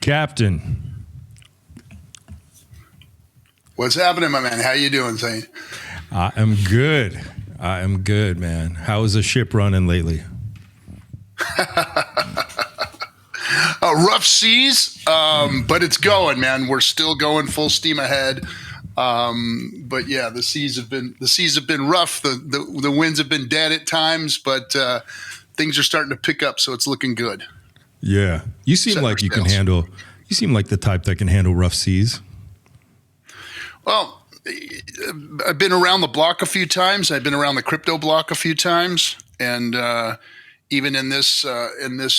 Captain. What's happening, my man? How you doing, Saint? I am good. Man. How is the ship running lately? Rough seas, but it's going, man. We're still going full steam ahead. But yeah, the seas have been rough. The winds have been dead at times, but things are starting to pick up, so it's looking good. Yeah, you seem like you can handle. You seem like the type that can handle rough seas. Well, I've been around the block a few times. I've been around the crypto block a few times, and even in this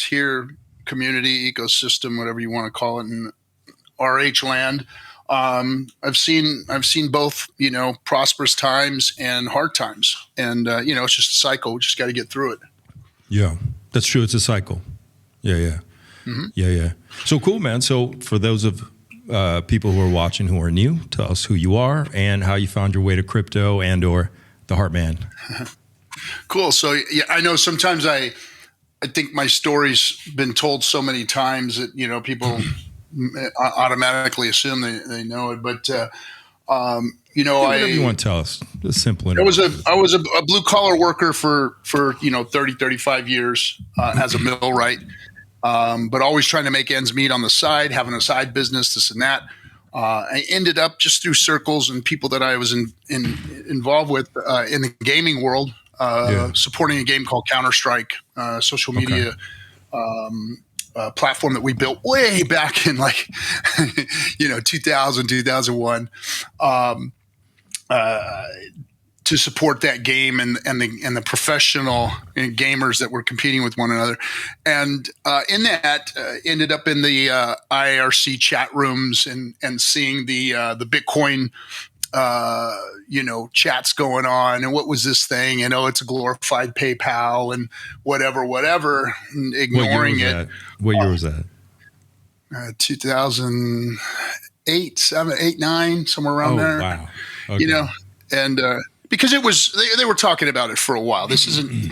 here community ecosystem, whatever you want to call it, in RH land, I've seen both, prosperous times and hard times, and it's just a cycle. We just got to get through it. Yeah, that's true. It's a cycle. Yeah. Mm-hmm. Yeah. So cool, man. So for those of people who are watching who are new, tell us who you are and how you found your way to crypto and or the Hart man. Cool. So yeah, I know sometimes I think my story's been told so many times that people automatically assume they know it, but whatever you want to tell us. It's simple. I was a blue collar worker for 30, 35 years as a millwright, but always trying to make ends meet on the side, having a side business, this and that. I ended up just through circles and people that I was involved with in the gaming world, supporting a game called Counter-Strike, social media platform that we built way back in 2000, 2001, to support that game and the professional gamers that were competing with one another. And in that, ended up in the IRC chat rooms and seeing the Bitcoin chats going on, and what was this thing? It's a glorified PayPal and whatever, and ignoring it. What year was that? 2008, 7, 8, 9, somewhere around there. Wow. Okay. And because it was, they were talking about it for a while. This isn't in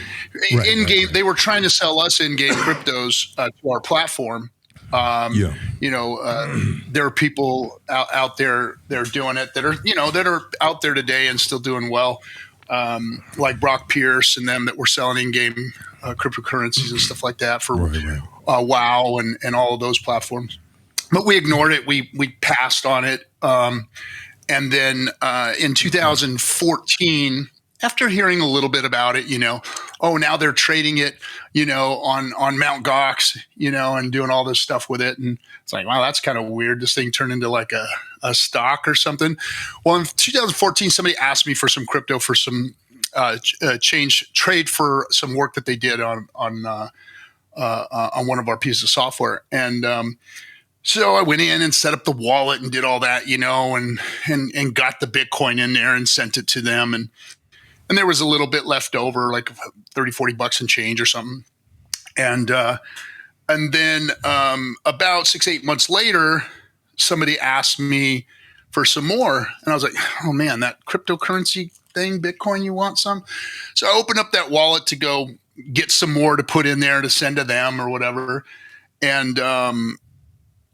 game. Right. They were trying to sell us in-game cryptos to our platform. There are people out there that are doing it that are out there today and still doing well, like Brock Pierce and them that were selling in-game cryptocurrencies and stuff like that for WoW and all of those platforms. But we ignored it. We passed on it. And then in 2014, after hearing a little bit about it, now they're trading it, on Mount Gox, and doing all this stuff with it. And it's like, wow, that's kind of weird. This thing turned into like a stock or something. Well, in 2014, somebody asked me for some crypto for some trade for some work that they did on one of our pieces of software. And so I went in and set up the wallet and did all that, and got the Bitcoin in there and sent it to them. And there was a little bit left over, like 30, 40 bucks and change or something. And then about 6-8 months later, somebody asked me for some more. And I was like, oh man, that cryptocurrency thing, Bitcoin, you want some? So I opened up that wallet to go get some more to put in there to send to them or whatever. And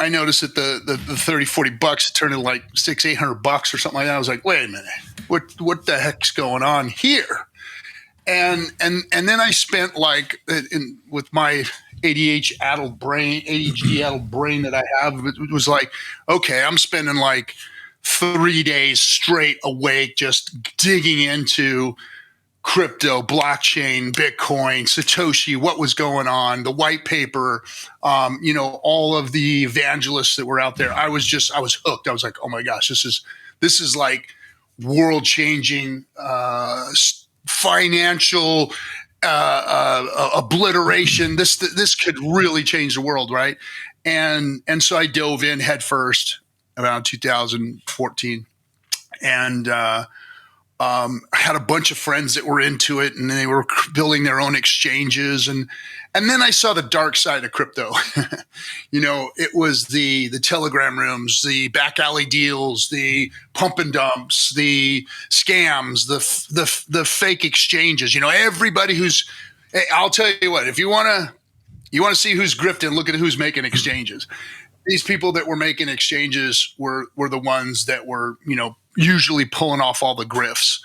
I noticed that the 30, 40 bucks turned into like $600-800 bucks or something like that. I was like, wait a minute, what the heck's going on here? And then I spent with my ADHD addled brain that I have, it was like, okay, I'm spending like 3 days straight awake just digging into crypto, blockchain, Bitcoin, Satoshi, what was going on, the white paper, all of the evangelists that were out there. I was hooked. I was like, oh my gosh, this is like world changing, financial obliteration. This could really change the world, right? And so I dove in head first around 2014, and I had a bunch of friends that were into it, and they were building their own exchanges. And then I saw the dark side of crypto. It was the Telegram rooms, the back alley deals, the pump and dumps, the scams, the fake exchanges. Everybody who's. Hey, I'll tell you what. If you want to see who's grifting, look at who's making exchanges. these people that were making exchanges were the ones that were, usually pulling off all the grifts.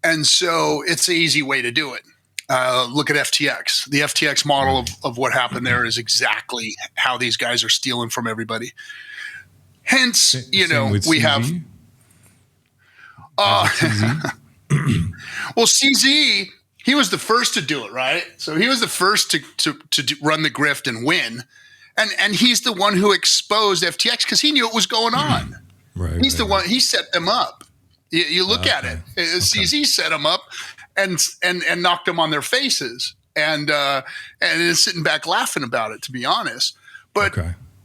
And so it's an easy way to do it. Look at FTX. The FTX model of what happened there is exactly how these guys are stealing from everybody. Hence, we CZ? have. Well, CZ, he was the first to do it, right? So he was the first to run the grift and win. And he's the one who exposed FTX because he knew what was going on. Right. He's the one, he set them up. You look at it. CZ set them up and knocked them on their faces. And is sitting back laughing about it, to be honest. But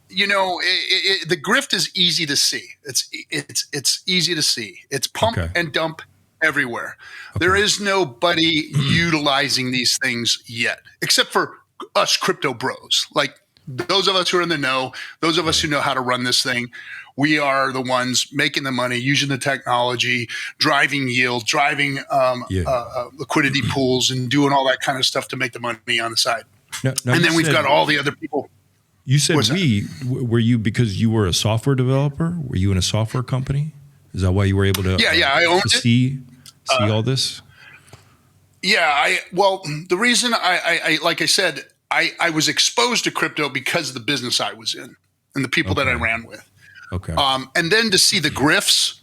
the grift is easy to see. It's easy to see. It's pump and dump everywhere. There is nobody utilizing these things yet, except for us crypto bros. Like those of us who are in the know, those of us who know how to run this thing. We are the ones making the money, using the technology, driving yield, driving liquidity pools, and doing all that kind of stuff to make the money on the side. Now and then we've got all the other people. You said were you because you were a software developer? Were you in a software company? Is that why you were able to I owned to see all this? Yeah, the reason I like I said, I was exposed to crypto because of the business I was in and the people that I ran with. Okay. And then to see the grifts,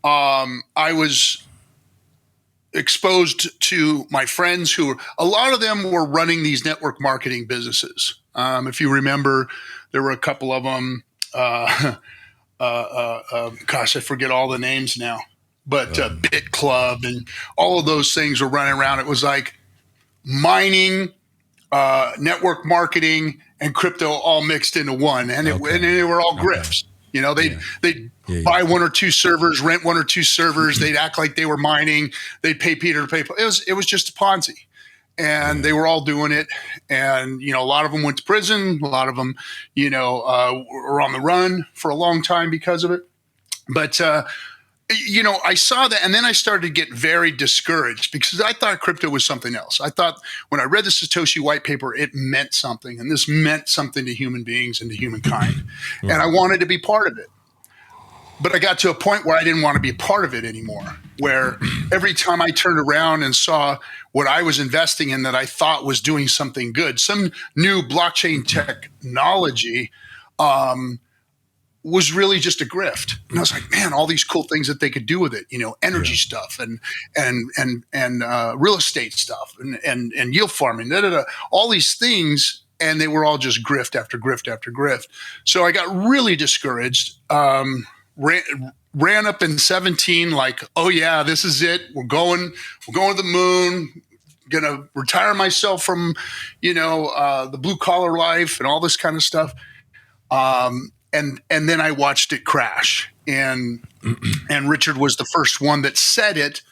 I was exposed to my friends who a lot of them were running these network marketing businesses. If you remember, there were a couple of them. Gosh, I forget all the names now. But Bit Club and all of those things were running around. It was like mining, network marketing, and crypto all mixed into one, and they were all grifts. They'd buy one or two servers, rent one or two servers. They'd act like they were mining. They'd pay Peter to pay. It was just a Ponzi, and they were all doing it. And a lot of them went to prison. A lot of them, were on the run for a long time because of it. But I saw that, and then I started to get very discouraged because I thought crypto was something else. I thought when I read the Satoshi white paper, it meant something, and this meant something to human beings and to humankind, and I wanted to be part of it. But I got to a point where I didn't want to be a part of it anymore, where every time I turned around and saw what I was investing in that I thought was doing something good, some new blockchain technology, was really just a grift. And I was like, man, all these cool things that they could do with it, energy stuff and real estate stuff and yield farming, all these things. And they were all just grift after grift after grift. So I got really discouraged, ran up in 17, like, oh yeah, this is it. We're going to the moon, going to retire myself from, the blue collar life and all this kind of stuff. And then I watched it crash, and Richard was the first one that said it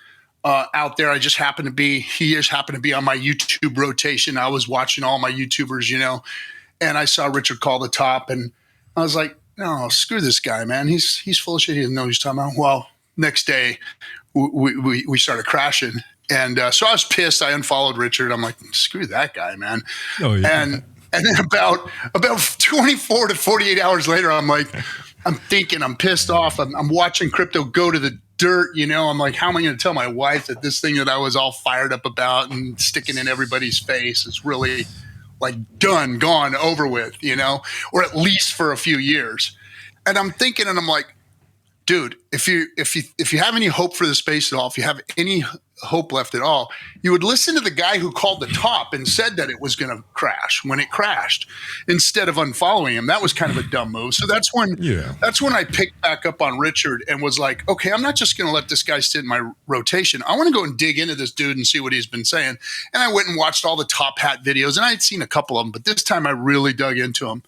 out there. He just happened to be on my YouTube rotation. I was watching all my YouTubers, and I saw Richard call the top, and I was like, no, screw this guy, man. He's full of shit. He doesn't know what he's talking about. Well, next day we started crashing, and so I was pissed. I unfollowed Richard. I'm like, screw that guy, man. Oh yeah. And then about 24 to 48 hours later, I'm like, I'm thinking, I'm pissed off. I'm watching crypto go to the dirt. I'm like, how am I going to tell my wife that this thing that I was all fired up about and sticking in everybody's face is really like done, gone, over with, or at least for a few years. And I'm thinking, and I'm like, dude, if you have any hope for the space at all, if you have any hope left at all, you would listen to the guy who called the top and said that it was going to crash when it crashed, instead of unfollowing him. That was kind of a dumb move. So that's when I picked back up on Richard and was like, okay, I'm not just going to let this guy sit in my rotation. I want to go and dig into this dude and see what he's been saying. And I went and watched all the Top Hat videos, and I had seen a couple of them, but this time I really dug into him.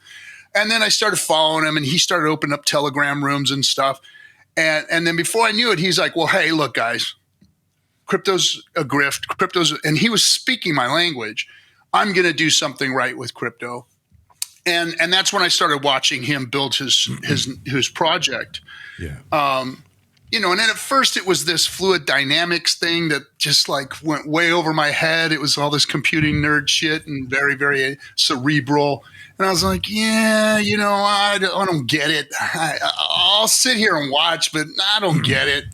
And then I started following him, and he started opening up Telegram rooms and stuff. And then before I knew it, he's like, well, hey, look, guys, crypto's a grift. And he was speaking my language. I'm going to do something right with crypto. And that's when I started watching him build his project. Yeah. and then at first it was this fluid dynamics thing that just like went way over my head. It was all this computing nerd shit and very, very cerebral. And I was like, yeah, I don't get it. I'll sit here and watch, but I don't get it.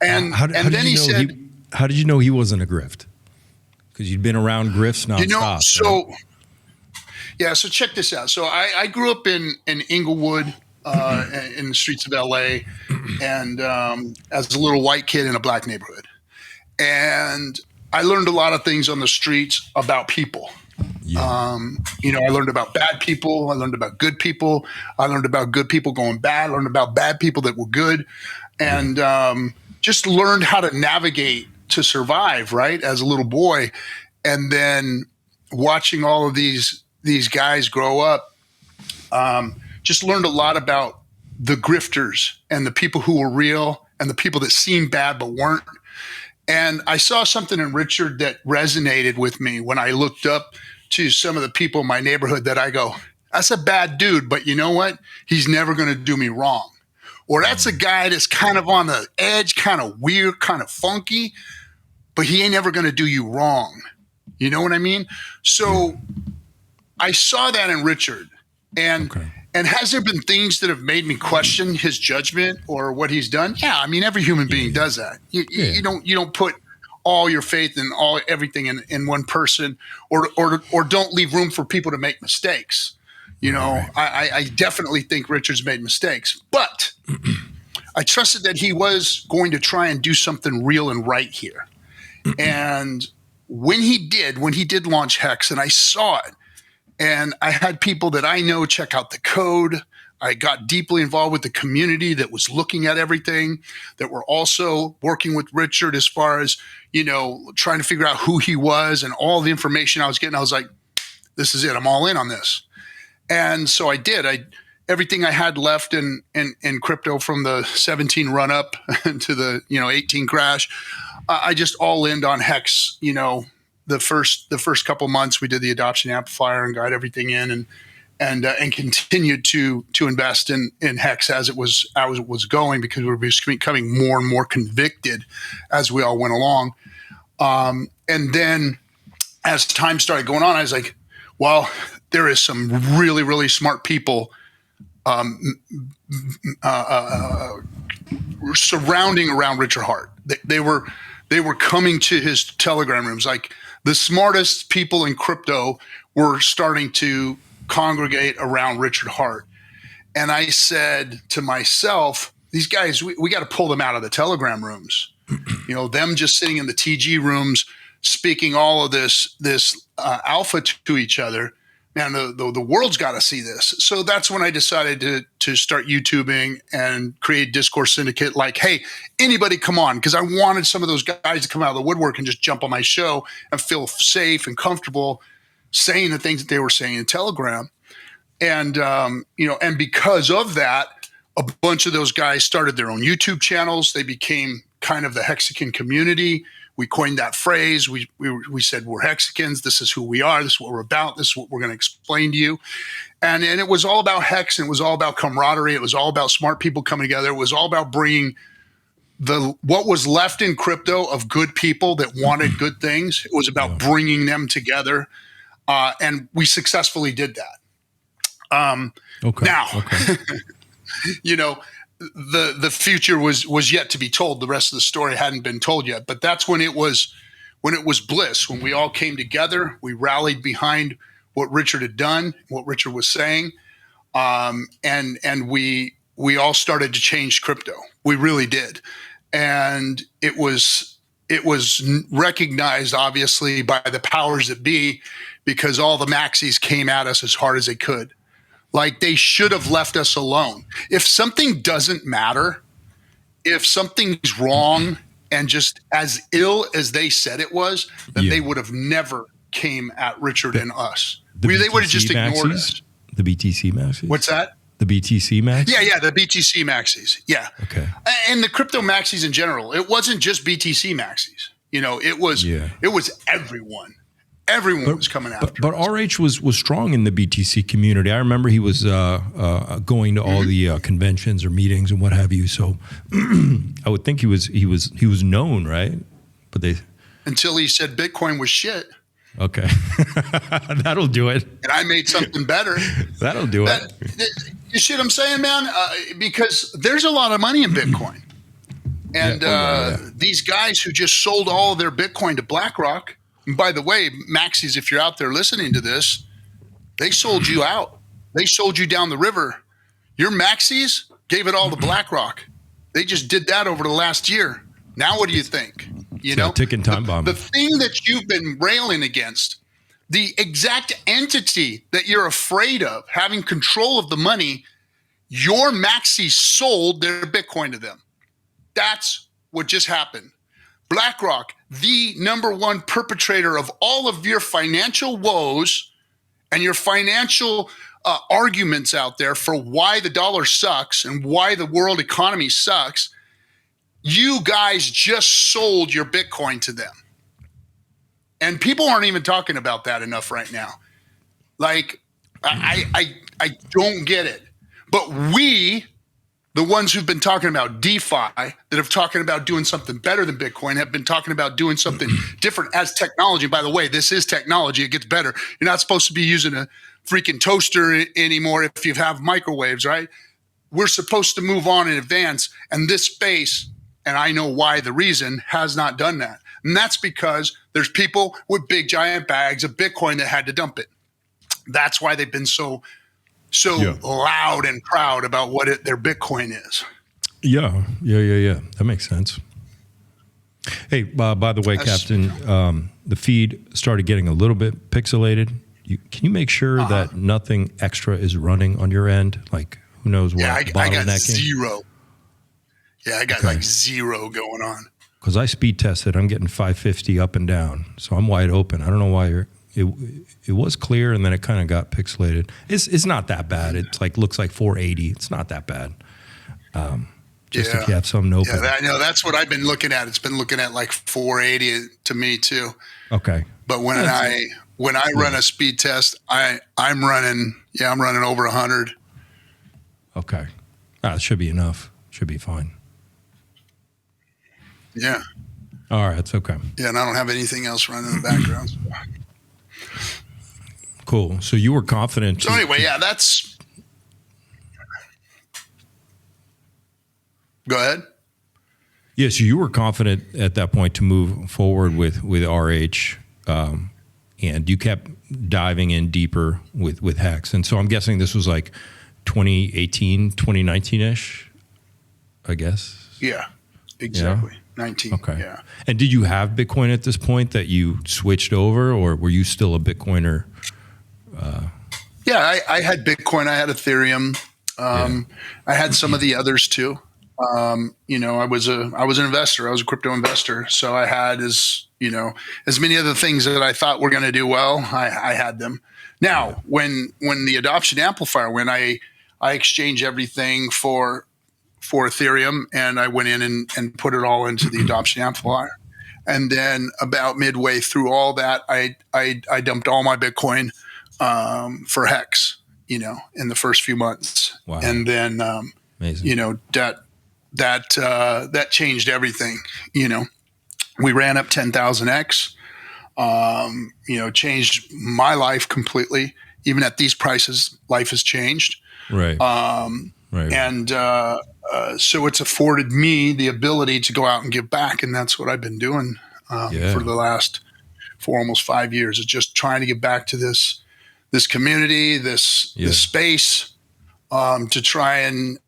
And then he said, how did you know he wasn't a grift? Because you'd been around grifts nonstop. So check this out. So I grew up in Inglewood, in the streets of LA, and as a little white kid in a black neighborhood. And I learned a lot of things on the streets about people. Yeah. I learned about bad people. I learned about good people. I learned about good people going bad. I learned about bad people that were good, and just learned how to navigate to survive, right, as a little boy. And then watching all of these guys grow up, just learned a lot about the grifters and the people who were real and the people that seemed bad but weren't. And I saw something in Richard that resonated with me when I looked up to some of the people in my neighborhood that I go, that's a bad dude, but you know what? He's never going to do me wrong. Or that's a guy that's kind of on the edge, kind of weird, kind of funky, but he ain't ever going to do you wrong. You know what I mean? So I saw that in Richard. And has there been things that have made me question his judgment or what he's done? Yeah, I mean, every human being does that. You don't put all your faith and everything in one person, or don't leave room for people to make mistakes. I definitely think Richard's made mistakes, but I trusted that he was going to try and do something real and right here. And when he did launch Hex, and I saw it, and I had people that I know check out the code. I got deeply involved with the community that was looking at everything, that were also working with Richard as far as, trying to figure out who he was and all the information I was getting. I was like, this is it. I'm all in on this. And so I did. Everything I had left in crypto from the 17 run up to the 18 crash, I just all in on Hex. The first couple months we did the adoption amplifier and got everything in and continued to invest in Hex as it was going, because we were becoming more and more convicted as we all went along. And then as time started going on, I was like, well, there is some really, really smart people surrounding around Richard Hart. They were coming to his Telegram rooms. Like, the smartest people in crypto were starting to congregate around Richard Hart. And I said to myself, these guys, we got to pull them out of the Telegram rooms. Them just sitting in the TG rooms, speaking all of this alpha to each other. Man, the world's got to see this. So that's when I decided to start YouTubing and create Discourse Syndicate. Like, hey, anybody come on, because I wanted some of those guys to come out of the woodwork and just jump on my show and feel safe and comfortable saying the things that they were saying in Telegram. And, and because of that, a bunch of those guys started their own YouTube channels. They became kind of the Hexican community. We coined that phrase. We said, we're Hexicans. This is who we are. This is what we're about. This is what we're going to explain to you. And it was all about Hex, and it was all about camaraderie. It was all about smart people coming together. It was all about bringing what was left in crypto of good people that wanted good things. It was about bringing them together. And we successfully did that. The future was yet to be told. The rest of the story hadn't been told yet, but that's when it was bliss, when we all came together. We rallied behind what Richard had done, what Richard was saying, and we all started to change crypto. We really did, and it was recognized, obviously, by the powers that be, because all the Maxis came at us as hard as they could. Like, they should have left us alone. If something doesn't matter, if something's wrong and just as ill as they said it was, then they would have never came at Richard and us. They would have just ignored us. The BTC Maxis? What's that? The BTC Maxis? Yeah, the BTC Maxis. Yeah. Okay. And the crypto Maxis in general. It wasn't just BTC Maxis. It was everyone. Everyone was coming after but us. RH was strong in the BTC community. I remember he was going to all the conventions or meetings and what have you. So I would think he was known, right? But until he said Bitcoin was shit. Okay, that'll do it. And I made something better. That'll do it. You see what I'm saying, man? Because there's a lot of money in Bitcoin, and these guys who just sold all of their Bitcoin to BlackRock. And by the way, Maxis, if you're out there listening to this, they sold you out. They sold you down the river. Your Maxis gave it all to BlackRock. They just did that over the last year. Now what do you think? You know, ticking time bomb. The thing that you've been railing against, the exact entity that you're afraid of having control of the money, your Maxis sold their Bitcoin to them. That's what just happened. BlackRock, the number one perpetrator of all of your financial woes and your financial arguments out there for why the dollar sucks and why the world economy sucks, you guys just sold your Bitcoin to them. And people aren't even talking about that enough right now. Like, I don't get it. But we, the ones who've been talking about DeFi, that have talking about doing something better than Bitcoin, have been talking about doing something different as technology. By the way, this is technology. It gets better. You're not supposed to be using a freaking toaster anymore if you have microwaves, right? We're supposed to move on in advance. And this space, and I know why the reason, has not done that. And that's because there's people with big giant bags of Bitcoin that had to dump it. That's why they've been so loud and proud about what their Bitcoin is. Yeah. That makes sense. Hey, by the way, Captain, the feed started getting a little bit pixelated. Can you make sure that nothing extra is running on your end? Like, who knows what? Yeah, I got zero. Yeah, I got like zero going on. Because I speed tested, I'm getting 550 up and down, so I'm wide open. I don't know why it was clear and then it kind of got pixelated. It's not that bad. It's like looks like 480. It's not that bad. Just if you have something open. Yeah, I know that's what I've been looking at. It's been looking at like 480 to me too. Okay. But when I run a speed test, I'm running over 100. Okay. It should be enough. Should be fine. Yeah. All right. It's okay. Yeah, and I don't have anything else running in the background. Cool. So you were confident. So anyway, yeah, that's. Go ahead. Yes, you were confident at that point to move forward with RH, and you kept diving in deeper with Hex. And so I'm guessing this was like 2018, 2019-ish, I guess. Yeah, exactly. Yeah? 19. Okay. Yeah. And did you have Bitcoin at this point that you switched over, or were you still a Bitcoiner? Yeah, I had Bitcoin. I had Ethereum. I had some of the others too. I was an investor. I was a crypto investor. So I had as many other things that I thought were going to do well. I had them. Now, when the adoption amplifier, when I exchanged everything for Ethereum, and I went in and put it all into the adoption amplifier. And then about midway through all that, I dumped all my Bitcoin for Hex, in the first few months. Wow. And then, amazing. That changed everything. We ran up 10,000x, changed my life completely. Even at these prices, life has changed. Right. Right. And so it's afforded me the ability to go out and give back. And that's what I've been doing for the last almost 5 years. It's just trying to get back to this community, this space, to try and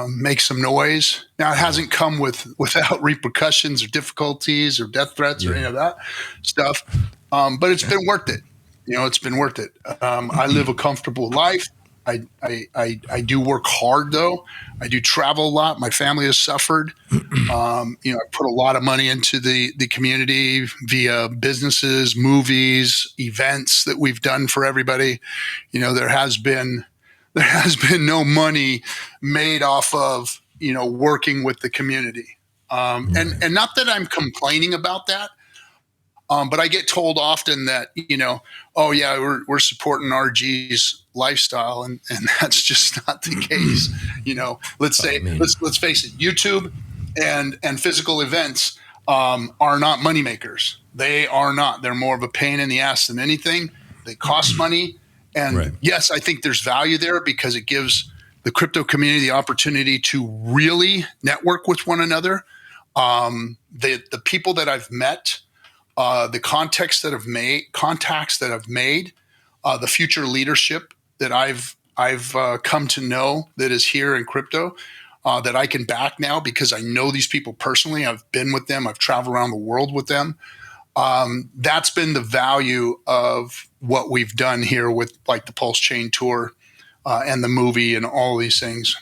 make some noise. Now, it hasn't come without repercussions or difficulties or death threats or any of that stuff. But it's been worth it. It's been worth it. I live a comfortable life. I do work hard though. I do travel a lot. My family has suffered. I put a lot of money into the community via businesses, movies, events that we've done for everybody. There has been no money made off of, working with the community. And not that I'm complaining about that. But I get told often that, oh yeah, we're supporting RG's lifestyle, and that's just not the case. Let's say, let's face it, YouTube and physical events are not moneymakers. They are not. They're more of a pain in the ass than anything. They cost money. And yes, I think there's value there because it gives the crypto community the opportunity to really network with one another. The people that I've met, the contacts that I've made, the future leadership that I've come to know that is here in crypto, that I can back now because I know these people personally. I've been with them. I've traveled around the world with them. That's been the value of what we've done here with like the PulseChain tour and the movie and all these things,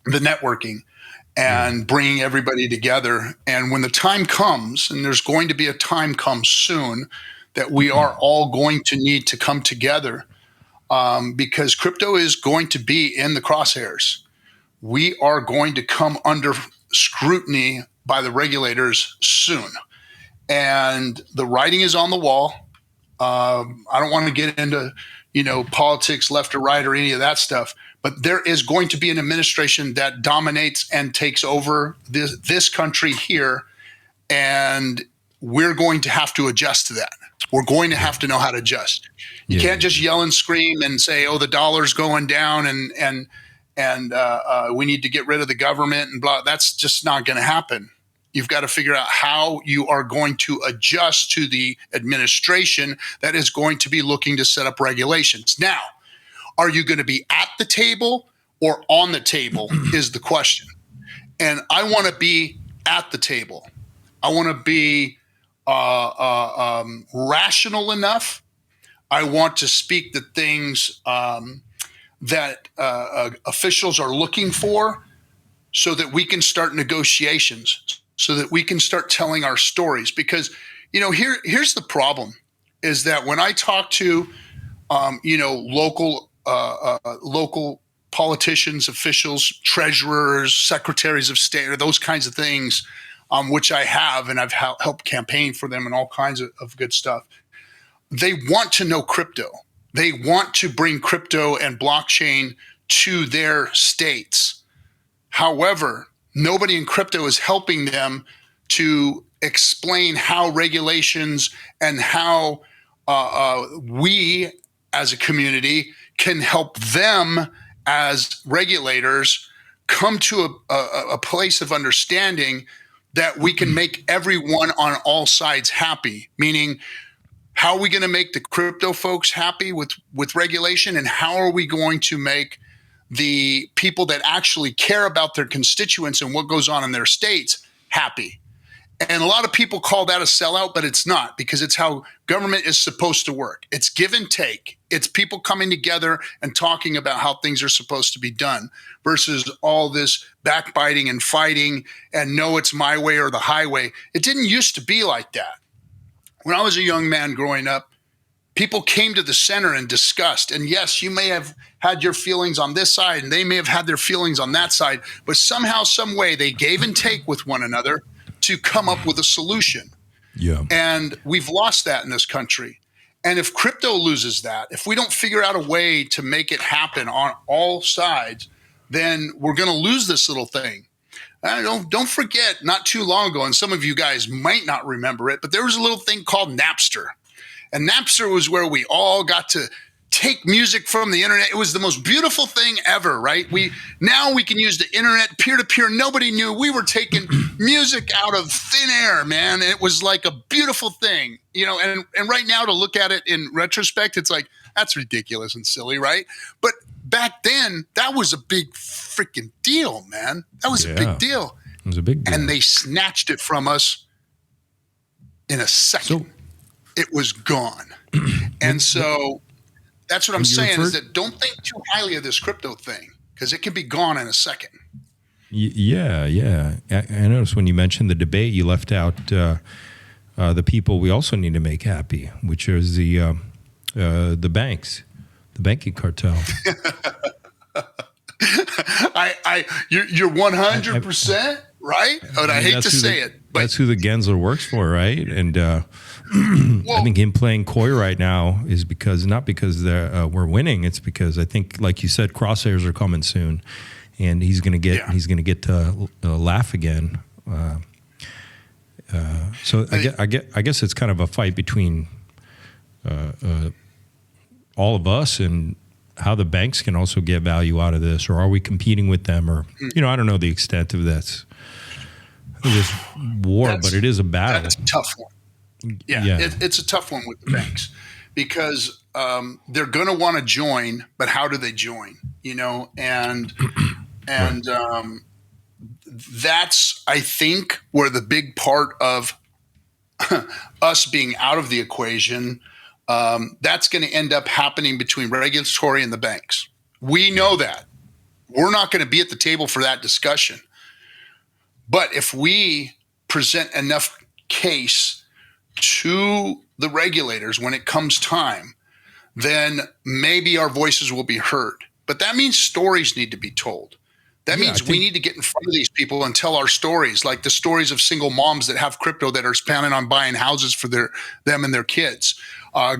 the networking and bringing everybody together. And when the time comes, and there's going to be a time come soon that we are all going to need to come together because crypto is going to be in the crosshairs. We are going to come under scrutiny by the regulators soon. And the writing is on the wall. I don't want to get into, politics, left or right or any of that stuff, but there is going to be an administration that dominates and takes over this country here. And we're going to have to adjust to that. We're going to have to know how to adjust. You can't just yell and scream and say, oh, the dollar's going down and we need to get rid of the government and blah. That's just not going to happen. You've got to figure out how you are going to adjust to the administration that is going to be looking to set up regulations. Now, are you going to be at the table or on the table is the question. And I want to be at the table. I want to be rational enough. I want to speak the things that officials are looking for so that we can start negotiations, so that we can start telling our stories. Because, here's the problem is that when I talk to, local politicians, officials, treasurers, secretaries of state, or those kinds of things, which I have, and I've helped campaign for them and all kinds of good stuff. They want to know crypto. They want to bring crypto and blockchain to their states. However, nobody in crypto is helping them to explain how regulations and how we as a community can help them as regulators come to a place of understanding that we can make everyone on all sides happy. Meaning, how are we going to make the crypto folks happy with regulation, and how are we going to make the people that actually care about their constituents and what goes on in their states happy? And a lot of people call that a sellout, but it's not, because it's how government is supposed to work. It's give and take. It's people coming together and talking about how things are supposed to be done versus all this backbiting and fighting and no, it's my way or the highway. It didn't used to be like that. When I was a young man growing up, people came to the center and discussed. And yes, you may have had your feelings on this side and they may have had their feelings on that side, but somehow, some way they gave and take with one another to come up with a solution. Yeah. And we've lost that in this country. And if crypto loses that, if we don't figure out a way to make it happen on all sides, then we're going to lose this little thing. Don't forget, not too long ago, and some of you guys might not remember it, but there was a little thing called Napster. And Napster was where we all got to take music from the internet. It was the most beautiful thing ever, right? Now we can use the internet peer-to-peer. Nobody knew we were taking music out of thin air, man. It was like a beautiful thing, and right now to look at it in retrospect, it's like, that's ridiculous and silly, right? But back then, that was a big freaking deal, man. That was a big deal. It was a big deal. And they snatched it from us in a second. It was gone. And so that's what I'm saying is that don't think too highly of this crypto thing because it can be gone in a second. Yeah. I noticed when you mentioned the debate, you left out the people we also need to make happy, which is the banks, the banking cartel. You're 100% right, but I hate to say it. that's who the Gensler works for, right? And I think him playing coy right now is not because we're winning. It's because I think, like you said, crosshairs are coming soon, and he's going to get to laugh again. So I guess it's kind of a fight between all of us and how the banks can also get value out of this, or are we competing with them? Or, I don't know the extent of this war, but it is a battle. That's a tough one. Yeah. It's a tough one with the banks because they're going to want to join, but how do they join? And that's, I think, where the big part of us being out of the equation, that's going to end up happening between regulatory and the banks. We know that. We're not going to be at the table for that discussion. But if we present enough case to the regulators when it comes time, then maybe our voices will be heard. But that means stories need to be told. That means we need to get in front of these people and tell our stories, like the stories of single moms that have crypto that are planning on buying houses for them and their kids.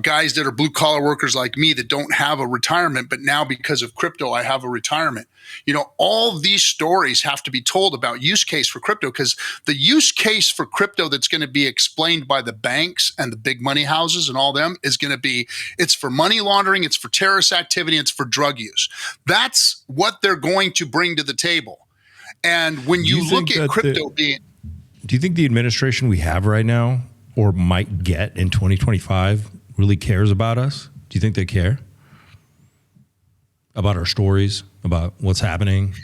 Guys that are blue collar workers like me that don't have a retirement, but now because of crypto, I have a retirement. All these stories have to be told about use case for crypto, because the use case for crypto that's going to be explained by the banks and the big money houses and all them is going to be, it's for money laundering, it's for terrorist activity, it's for drug use. That's what they're going to bring to the table. And when you look at crypto do you think the administration we have right now, or might get in 2025, really cares about us? Do you think they care about our stories, about what's happening?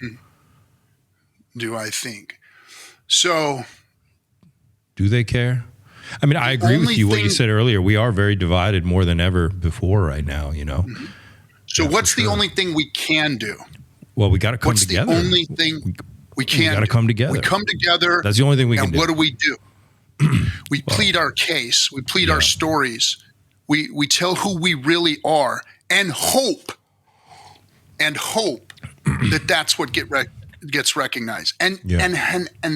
Do I think so? Do they care? I mean, I agree with you. What you said earlier, we are very divided more than ever before right now. So what's the only thing we can do? Well, we got to come together. What's the only thing we can? We got to come together. We come together. That's the only thing we can do. And what do? We plead our case. We plead our stories. We tell who we really are, and hope that that's what gets recognized, and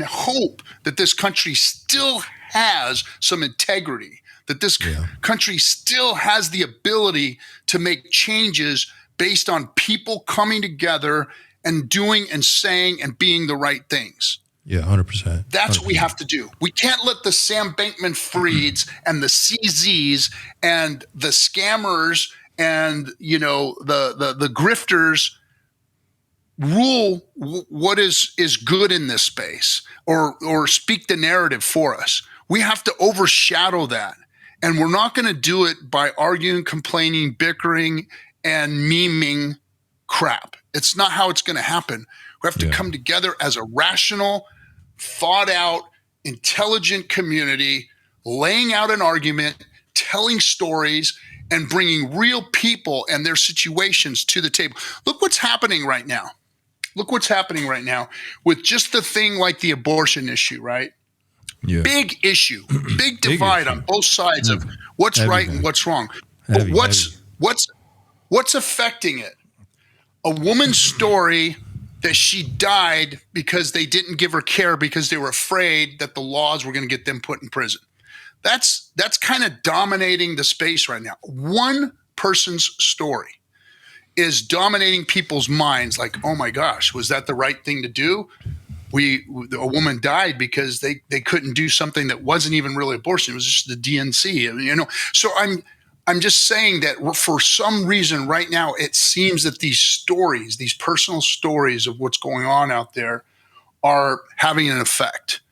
hope that this country still has some integrity, that this country still has the ability to make changes based on people coming together and doing and saying and being the right things. Yeah, 100%. That's what we have to do. We can't let the Sam Bankman-Frieds and the CZs and the scammers and the grifters rule what is good in this space or speak the narrative for us. We have to overshadow that. And we're not going to do it by arguing, complaining, bickering, and memeing crap. It's not how it's going to happen. We have to come together as a rational, thought out, intelligent community, laying out an argument, telling stories, and bringing real people and their situations to the table. Look what's happening right now. Look what's happening right now with just the thing like the abortion issue, right? Yeah. Big issue, big divide on both sides of what's right and what's wrong. But what's affecting it? A woman's story that she died because they didn't give her care because they were afraid that the laws were going to get them put in prison. That's kind of dominating the space right now. One person's story is dominating people's minds. Like, oh my gosh, was that the right thing to do? A woman died because they couldn't do something that wasn't even really abortion. It was just the DNC, So I'm just saying that for some reason right now, it seems that these stories, these personal stories of what's going on out there are having an effect.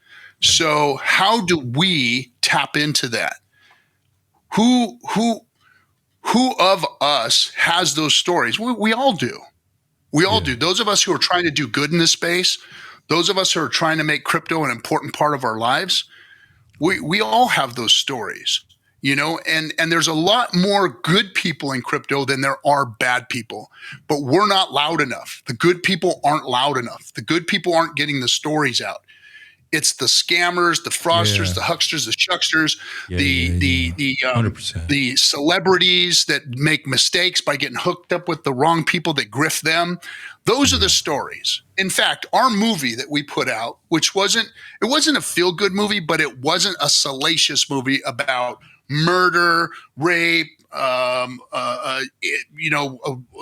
Yeah. So how do we tap into that? Who of us has those stories? We all do. We all do. Those of us who are trying to do good in this space, those of us who are trying to make crypto an important part of our lives, we all have those stories. And there's a lot more good people in crypto than there are bad people, but we're not loud enough. The good people aren't loud enough. The good people aren't getting the stories out. It's the scammers, the fraudsters, the hucksters, the shucksters, the celebrities that make mistakes by getting hooked up with the wrong people that grift them. Those are the stories. In fact, our movie that we put out, which wasn't a feel-good movie, but it wasn't a salacious movie about murder, rape,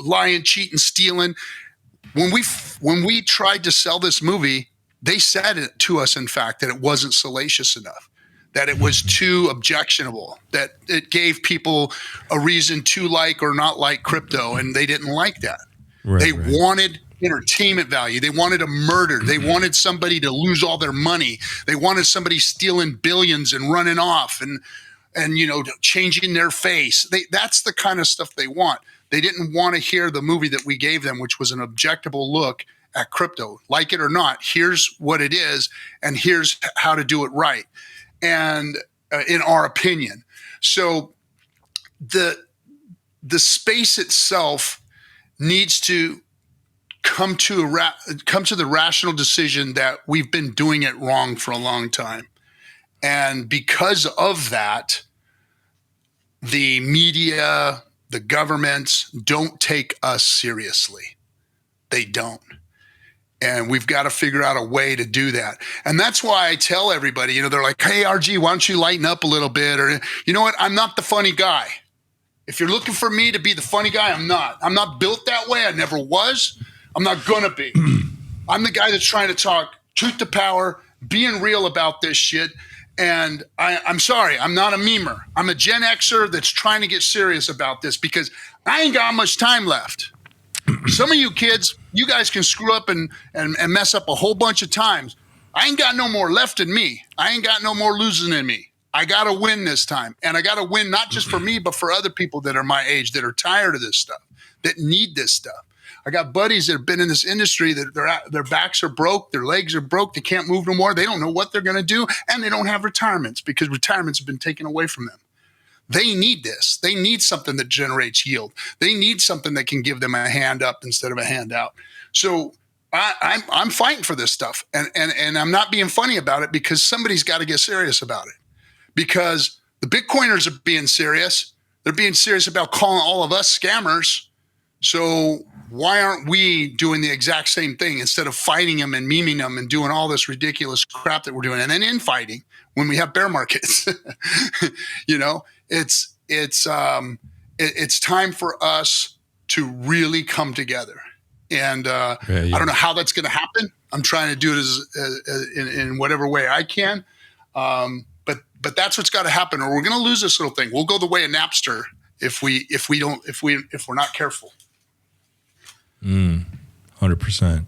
lying, cheating, stealing. When we tried to sell this movie, they said it to us, in fact, that it wasn't salacious enough, that it was too objectionable, that it gave people a reason to like or not like crypto, and they didn't like that. They wanted entertainment value. They wanted a murder. They wanted somebody to lose all their money. They wanted somebody stealing billions and running off and changing their face. That's the kind of stuff they want. They didn't want to hear the movie that we gave them, which was an objectable look at crypto. Like it or not, here's what it is, and here's how to do it right, and in our opinion. So the space itself needs to come to the rational decision that we've been doing it wrong for a long time. And because of that, the media, the governments don't take us seriously. They don't. And we've got to figure out a way to do that. And that's why I tell everybody, they're like, hey, RG, why don't you lighten up a little bit? Or, you know what? I'm not the funny guy. If you're looking for me to be the funny guy, I'm not. I'm not built that way. I never was. I'm not going to be. I'm the guy that's trying to talk truth to power, being real about this shit. And I'm sorry, I'm not a memer. I'm a Gen Xer that's trying to get serious about this because I ain't got much time left. Some of you kids, you guys can screw up and mess up a whole bunch of times. I ain't got no more left in me. I ain't got no more losing in me. I got to win this time. And I got to win not just for me, but for other people that are my age that are tired of this stuff, that need this stuff. I got buddies that have been in this industry that their backs are broke, their legs are broke, they can't move no more, they don't know what they're going to do, and they don't have retirements because retirements have been taken away from them. They need this. They need something that generates yield. They need something that can give them a hand up instead of a hand out. So I'm fighting for this stuff, and I'm not being funny about it because somebody's got to get serious about it. Because the Bitcoiners are being serious. They're being serious about calling all of us scammers. So why aren't we doing the exact same thing instead of fighting them and memeing them and doing all this ridiculous crap that we're doing? And then infighting when we have bear markets, it's time for us to really come together. And I don't know how that's going to happen. I'm trying to do it in whatever way I can. But that's what's got to happen, or we're going to lose this little thing. We'll go the way of Napster if we're not careful. 100%.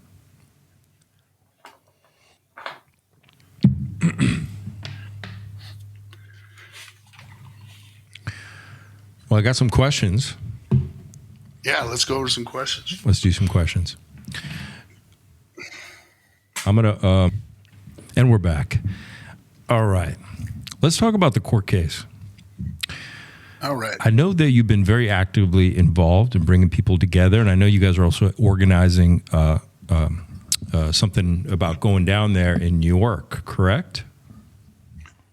Well, I got some questions. Yeah, let's go over some questions. Let's do some questions. I'm gonna, and we're back. All right, let's talk about the court case. All right. I know that you've been very actively involved in bringing people together, and I know you guys are also organizing something about going down there in New York, correct?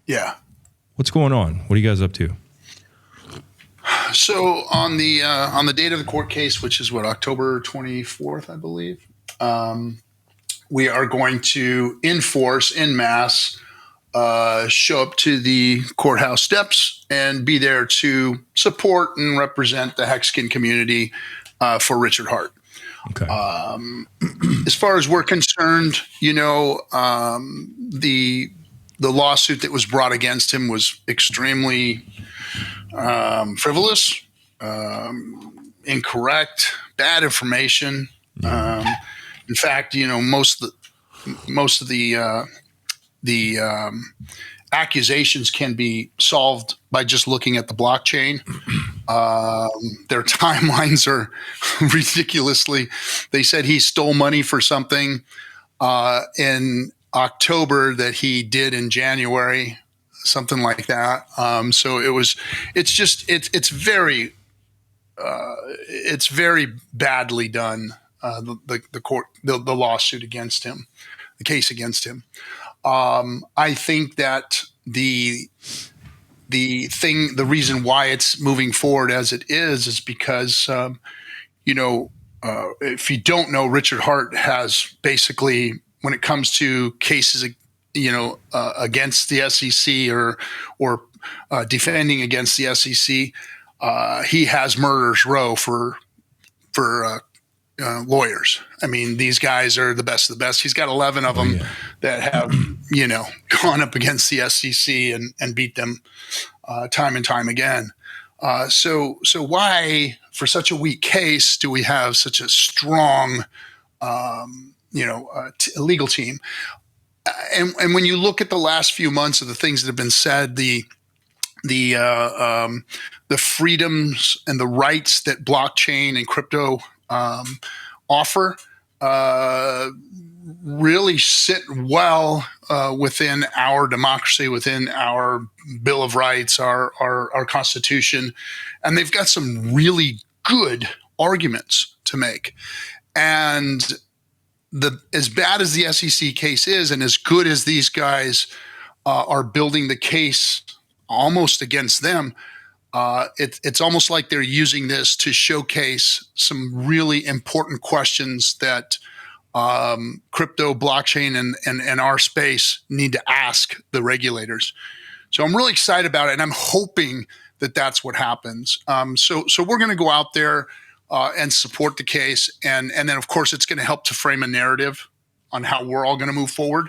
Yeah. What's going on? What are you guys up to? So on the date of the court case, which is October 24th, I believe, we are going to enforce en masse, show up to the courthouse steps and be there to support and represent the Hexkin community for Richard Hart. Okay. As far as we're concerned, the lawsuit that was brought against him was extremely frivolous, incorrect, bad information. In fact, most of the accusations can be solved by just looking at the blockchain. Their timelines are ridiculously. They said he stole money for something in October that he did in January, something like that. So it's very badly done. the lawsuit against him, the case against him. I think that the reason why it's moving forward as it is because, if you don't know, Richard Hart has basically, when it comes to cases, against the SEC or defending against the SEC, he has murderers row for lawyers. I mean, these guys are the best of the best. He's got 11 of them that have, gone up against the SEC and beat them time and time again. So why, for such a weak case, do we have such a strong, legal team? And when you look at the last few months of the things that have been said, the freedoms and the rights that blockchain and crypto offer really sit well within our democracy, within our Bill of Rights, our Constitution, and they've got some really good arguments to make. And as bad as the SEC case is, and as good as these guys are building the case almost against them, it's almost like they're using this to showcase some really important questions that crypto, blockchain, and our space need to ask the regulators. So I'm really excited about it, and I'm hoping that that's what happens. So we're going to go out there and support the case, and then of course it's going to help to frame a narrative on how we're all going to move forward.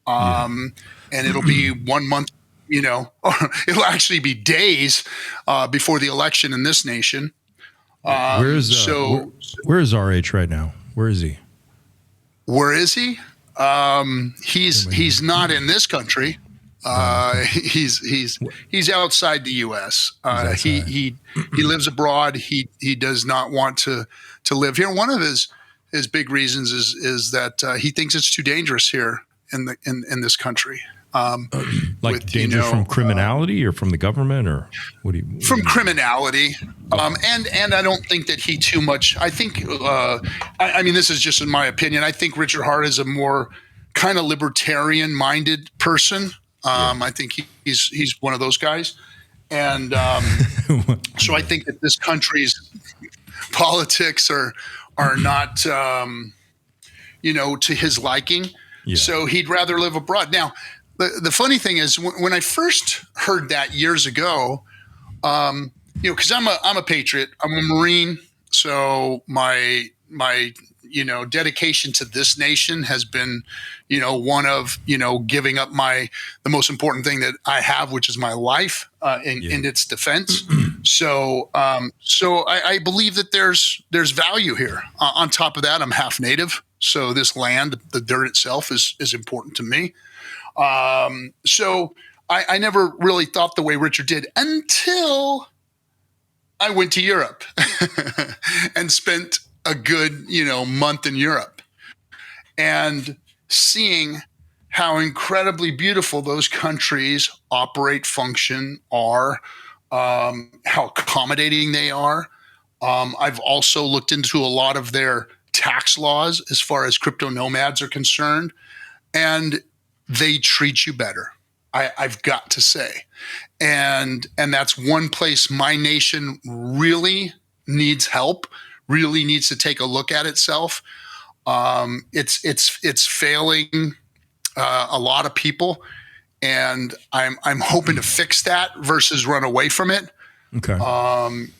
And it'll be 1 month. Or it'll actually be days before the election in this nation. Where is RH right now? Where is he? Where is he? He's not in this country. He's outside the U.S. He lives abroad. He does not want to live here. One of his big reasons is that he thinks it's too dangerous here in this country. Danger from criminality or from the government, or what do you? From criminality, and I don't think that he too much. I think, I mean, this is just in my opinion. I think Richard Hart is a more kind of libertarian-minded person. I think he's one of those guys, and so I think that this country's politics are not, to his liking. Yeah. So he'd rather live abroad. Now, the funny thing is, when I first heard that years ago, because I'm a patriot, I'm a Marine, so my dedication to this nation has been, one of giving up the most important thing that I have, which is my life in its defense. So I believe that there's value here. On top of that, I'm half native, so this land, the dirt itself, is important to me. So I never really thought the way Richard did until I went to Europe and spent a good, month in Europe, and seeing how incredibly beautiful those countries operate, function, are, how accommodating they are. I've also looked into a lot of their tax laws as far as crypto nomads are concerned, and they treat you better. I've got to say, and that's one place my nation really needs help. Really needs to take a look at itself. It's failing a lot of people, and I'm hoping to fix that versus run away from it. Okay.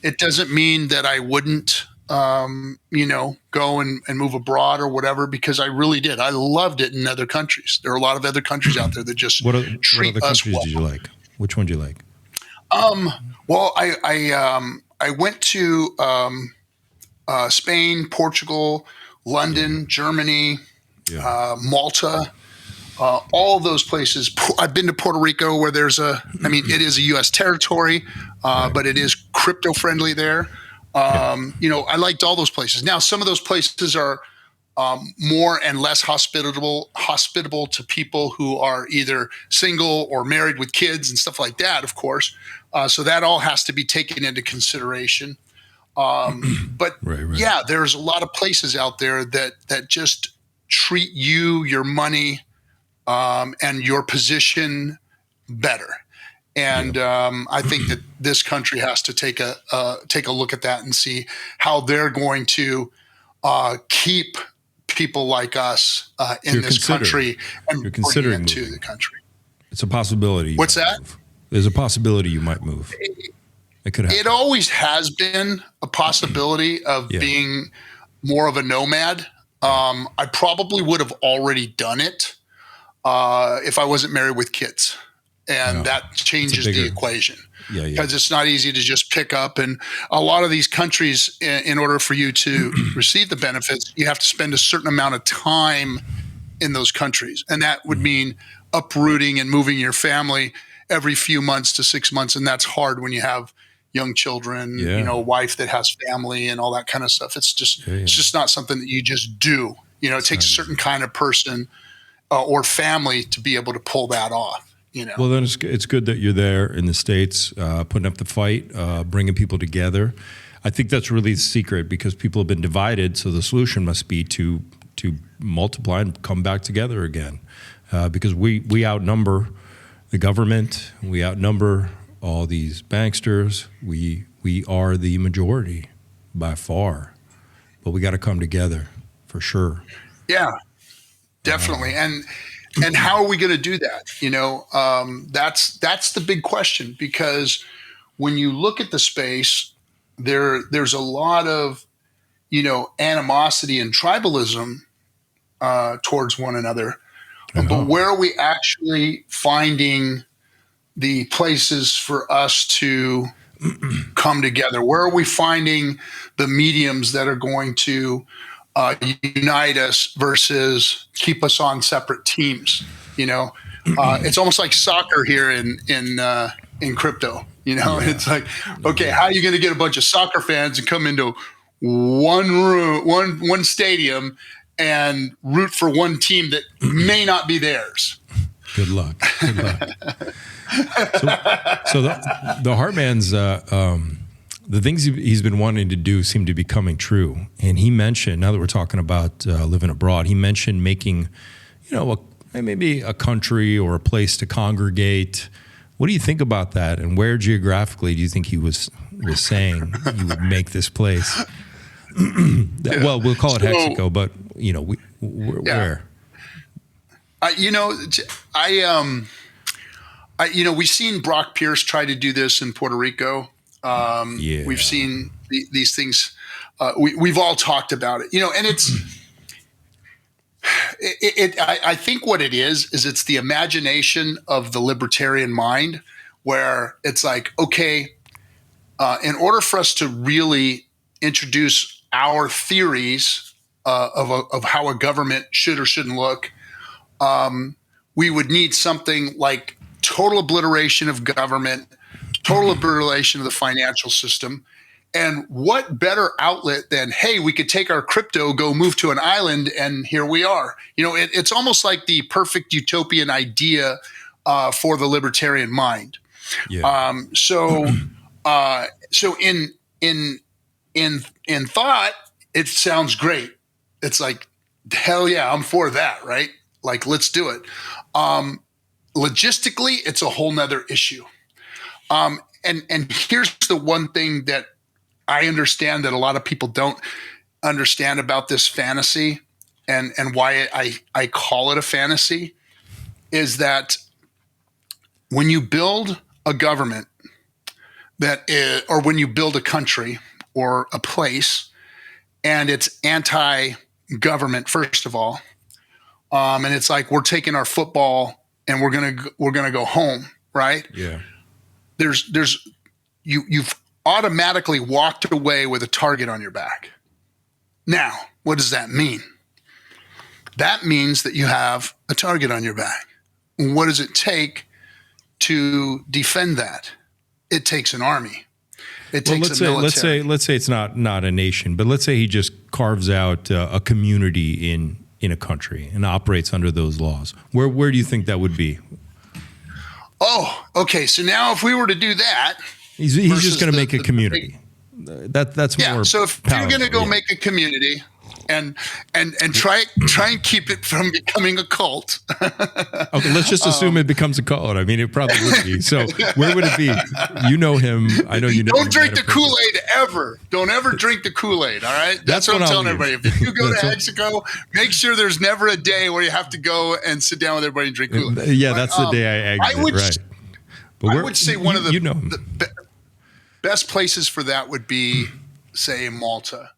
It doesn't mean that I wouldn't, go and move abroad or whatever, because I really did. I loved it in other countries. There are a lot of other countries out there that just what other countries well. Did you like? Which one do you like? Well, I went to Spain, Portugal, London, Germany, Malta, all of those places. I've been to Puerto Rico, where it is a U.S. territory, but it is crypto friendly there. I liked all those places. Now, some of those places are more and less hospitable to people who are either single or married with kids and stuff like that, of course. So that all has to be taken into consideration. But yeah, there's a lot of places out there that just treat you, your money, and your position better. And I think that this country has to take a look at that and see how they're going to keep people like us in this country and bring it to the country. It's a possibility. What's that? There's a possibility you might move. It could happen. It always has been a possibility of being more of a nomad. I probably would have already done it if I wasn't married with kids. And that changes the equation. Because it's not easy to just pick up. And a lot of these countries, in order for you to receive the benefits, you have to spend a certain amount of time in those countries. And that would mean uprooting and moving your family every few months to 6 months. And that's hard when you have young children, a wife that has family and all that kind of stuff. It's just it's just not something that you just do. It takes a certain kind of person or family to be able to pull that off. Well, then it's good that you're there in the States, putting up the fight, bringing people together. I think that's really the secret, because people have been divided. So the solution must be to multiply and come back together again, because we outnumber the government, we outnumber all these banksters. We are the majority by far, but we got to come together for sure. Yeah, definitely. And how are we going to do that? That's the big question, because when you look at the space, there's a lot of, animosity and tribalism towards one another. But where are we actually finding the places for us to come together? Where are we finding the mediums that are going to unite us versus keep us on separate teams? It's almost like soccer here in crypto. It's like, okay, how are you going to get a bunch of soccer fans to come into one stadium and root for one team that may not be theirs? Good luck. So the Hartman's the things he's been wanting to do seem to be coming true. And he mentioned, now that we're talking about living abroad, he mentioned making, maybe a country or a place to congregate. What do you think about that? And where geographically do you think he was saying you would make this place? Well, we'll call it Hexaco, but where? We've seen Brock Pierce try to do this in Puerto Rico. We've seen these things. We've all talked about it, and I think what it is it's the imagination of the libertarian mind, where it's like, okay, in order for us to really introduce our theories of how a government should or shouldn't look, we would need something like total obliteration of government, total obliteration of the financial system. And what better outlet than, hey, we could take our crypto, go move to an island, and here we are. It's almost like the perfect utopian idea for the libertarian mind. Yeah. So in thought, it sounds great. It's like, hell yeah, I'm for that, right? Like, let's do it. Logistically, it's a whole nother issue. And here's the one thing that I understand that a lot of people don't understand about this fantasy, and why I call it a fantasy, is that when you build a government or when you build a country or a place, and it's anti-government, first of all, and it's like, we're taking our football and we're gonna go home, right? Yeah. You've automatically walked away with a target on your back. Now, what does that mean? That means that you have a target on your back. What does it take to defend that? It takes an army. It takes a military. Let's say it's not a nation, but let's say he just carves out a community in a country and operates under those laws. Where do you think that would be? Oh, okay. So now if we were to do that, he's just going to make a community. That's more. So if you're going to go make a community and try and keep it from becoming a cult. Okay, let's just assume it becomes a cult. I mean, it probably would be. So where would it be? You know him. I know you know. Don't drink the Kool-Aid ever. Don't ever drink the Kool-Aid. All right. That's what I'm telling everybody. If you go to Mexico, make sure there's never a day where you have to go and sit down with everybody and drink Kool-Aid. Yeah, that's the day I exit. Right. But I would say one of the best places for that would be, say, Malta.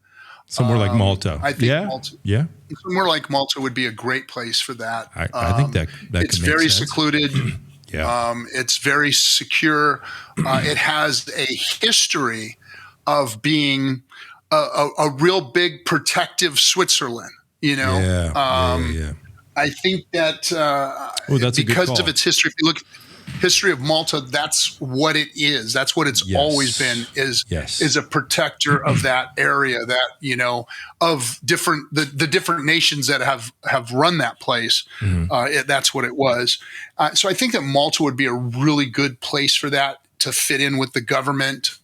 Somewhere like Malta. I think Malta. Yeah. Somewhere like Malta would be a great place for that. I think that it's could very make sense. secluded. Yeah. It's very secure. It has a history of being a real big protective Switzerland. You know. Yeah. I think that that's because of its history, if you look. History of Malta, that's what it is. That's what it's always been, is a protector of that area, that, you know, of the different nations that have run that place. That's what it was. So I think that Malta would be a really good place for that to fit in with the government,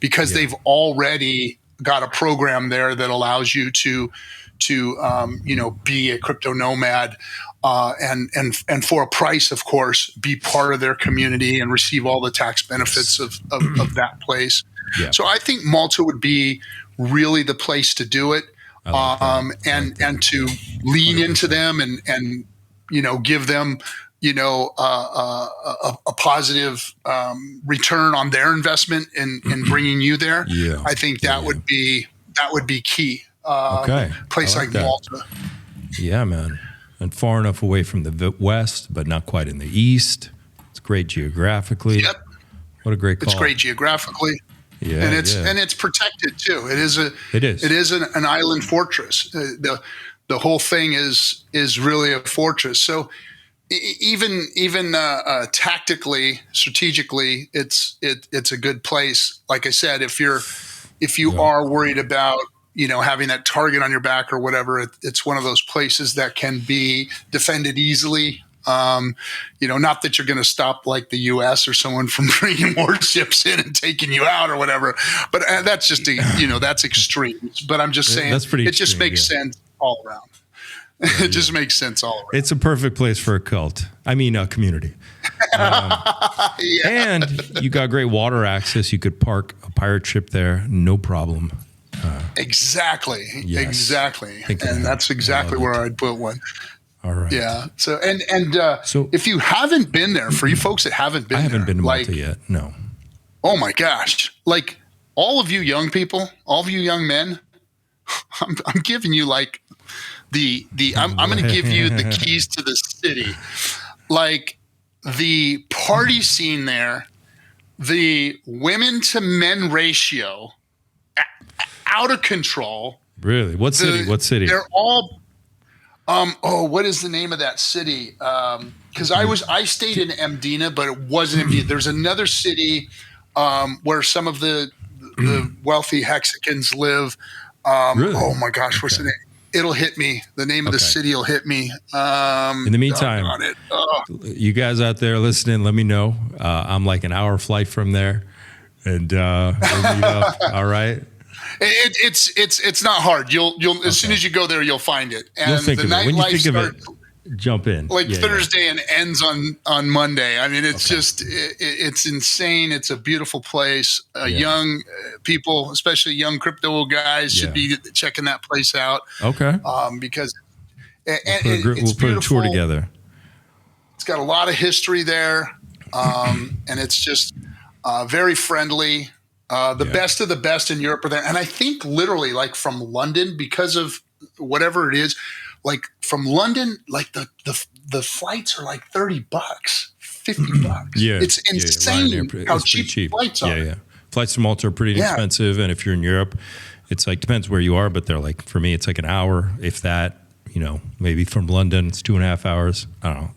because they've already got a program there that allows you to you know, be a crypto nomad. And for a price, of course, be part of their community and receive all the tax benefits of that place. Yeah. So I think Malta would be really the place to do it, and to lean into them and you know, give them, you know, a positive return on their investment in bringing you there. Yeah. I think that would be key. Place like Malta. Yeah, man. And far enough away from the west, but not quite in the east. It's great geographically. Yep. What a great call. It's great geographically. Yeah, and it's protected too. It is an island fortress. The whole thing is really a fortress. So even tactically, strategically, it's a good place. Like I said, if you are worried about, you know, having that target on your back or whatever, it's one of those places that can be defended easily. You know, not that you're going to stop like the U.S. or someone from bringing warships in and taking you out or whatever, but that's just that's extreme. But I'm just saying, that's pretty it just makes sense all around. It just makes sense all around. It's a perfect place for a cult. I mean, a community. And you got great water access. You could park a pirate ship there, no problem. Exactly. And that's exactly where I'd put one. All right. Yeah. So so if you haven't been there, for you folks that haven't been there, I haven't been to Malta yet. No. Oh my gosh. Like all of you young people, all of you young men, I'm giving you like I'm going to give you the keys to the city. Like the party scene there, the women to men ratio, out of control. Really? What city? They're all what is the name of that city? Because I stayed in Mdina, but it wasn't Mdina. There's another city where some of the wealthy Hexicans live. Really? Oh my gosh, what's the name? It'll hit me. The name of the city will hit me. In the meantime, you guys out there listening, let me know. I'm like an hour flight from there, and we'll meet up. All right. It's not hard. You'll as soon as you go there, you'll find it. And you'll think the of it. When you think starts, of it, jump in. Like Thursday and ends on Monday. I mean, it's just it's insane. It's a beautiful place. Young people, especially young crypto guys, should be checking that place out. Okay. Because we'll put a tour together. It's got a lot of history there, and it's just very friendly. The best of the best in Europe are there. And I think literally like from London, because of whatever it is, like from London, like the flights are like $30, $50. Yeah. It's insane how cheap flights are. Yeah. Flights to Malta are pretty expensive. And if you're in Europe, it's like, depends where you are, but they're like, for me, it's like an hour, if that, you know, maybe from London, it's 2.5 hours. I don't know.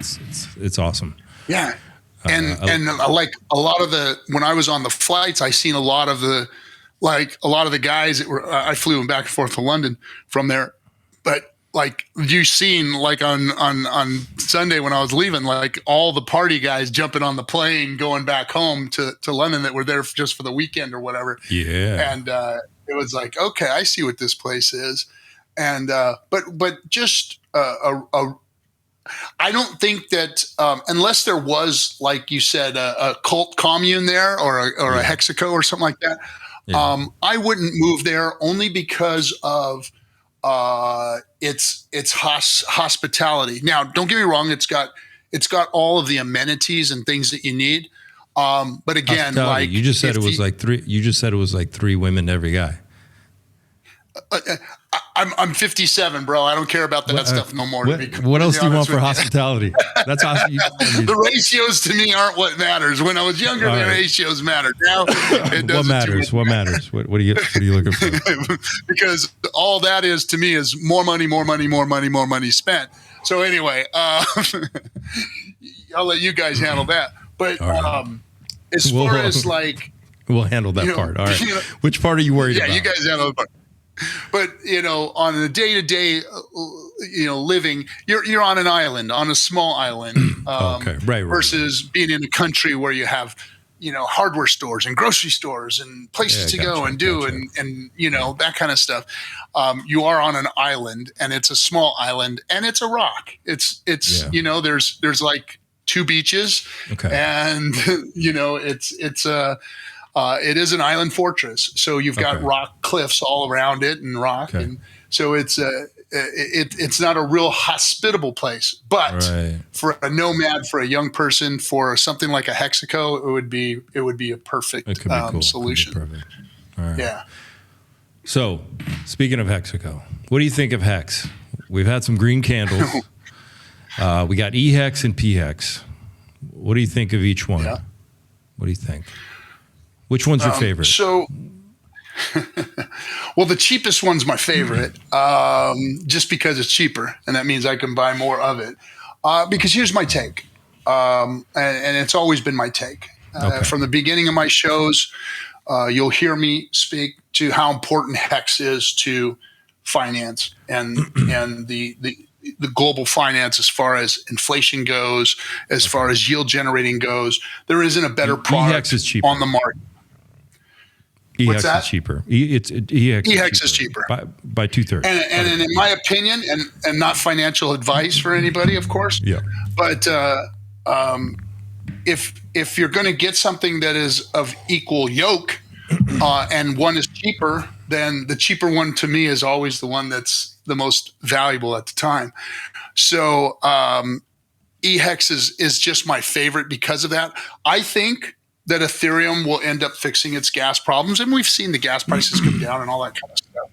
It's awesome. Yeah. And like a lot of when I was on the flights, I seen a lot of the guys that were, I flew them back and forth to London from there, but like you seen like on Sunday when I was leaving, like all the party guys jumping on the plane going back home to London that were there just for the weekend or whatever. Yeah. And it was like, okay, I see what this place is. And but just I don't think that unless there was, like you said, a cult commune there or a Hexaco or something like that, I wouldn't move there only because of its hospitality. Now, don't get me wrong; it's got all of the amenities and things that you need. But again, like you just said, it was like three. You just said it was like 3 women to every guy. I'm 57, bro. I don't care about that stuff no more. What else do you want for hospitality? That's the ratios to me aren't what matters. When I was younger, the ratios mattered. Now it doesn't. What matters? What matters? What are you looking for? Because all that is to me is more money, more money, more money, more money spent. So anyway, I'll let you guys handle that. But as far as like, we'll handle that part. All right. Which part are you worried about? Yeah, you guys handle the part. But on the day-to-day, living, you're on an island, on a small island, right. Versus being in a country where you have, hardware stores and grocery stores and places to go and do and that kind of stuff. You are on an island, and it's a small island, and it's a rock. It's there's like 2 beaches, and it is an island fortress. So you've got rock cliffs all around it and rock. And so it's not a real hospitable place, but for a nomad, for a young person, for something like a Hexaco, it would be a perfect solution. Perfect. All right. Yeah. So speaking of Hexaco, what do you think of Hex? We've had some green candles. We got eHex and pHex. What do you think of each one? Yeah. What do you think? Which one's your favorite? So, well, the cheapest one's my favorite, just because it's cheaper, and that means I can buy more of it. Because here's my take, and it's always been my take. From the beginning of my shows, you'll hear me speak to how important Hex is to finance and the global finance as far as inflation goes, as far as yield generating goes. There isn't a better product on the market. eHex is cheaper. eHex is cheaper by 2/3. And in my opinion, and not financial advice for anybody, of course. Yeah. But if you're going to get something that is of equal yoke, and one is cheaper, then the cheaper one to me is always the one that's the most valuable at the time. So eHex is just my favorite because of that. I think that Ethereum will end up fixing its gas problems, and we've seen the gas prices come down and all that kind of stuff.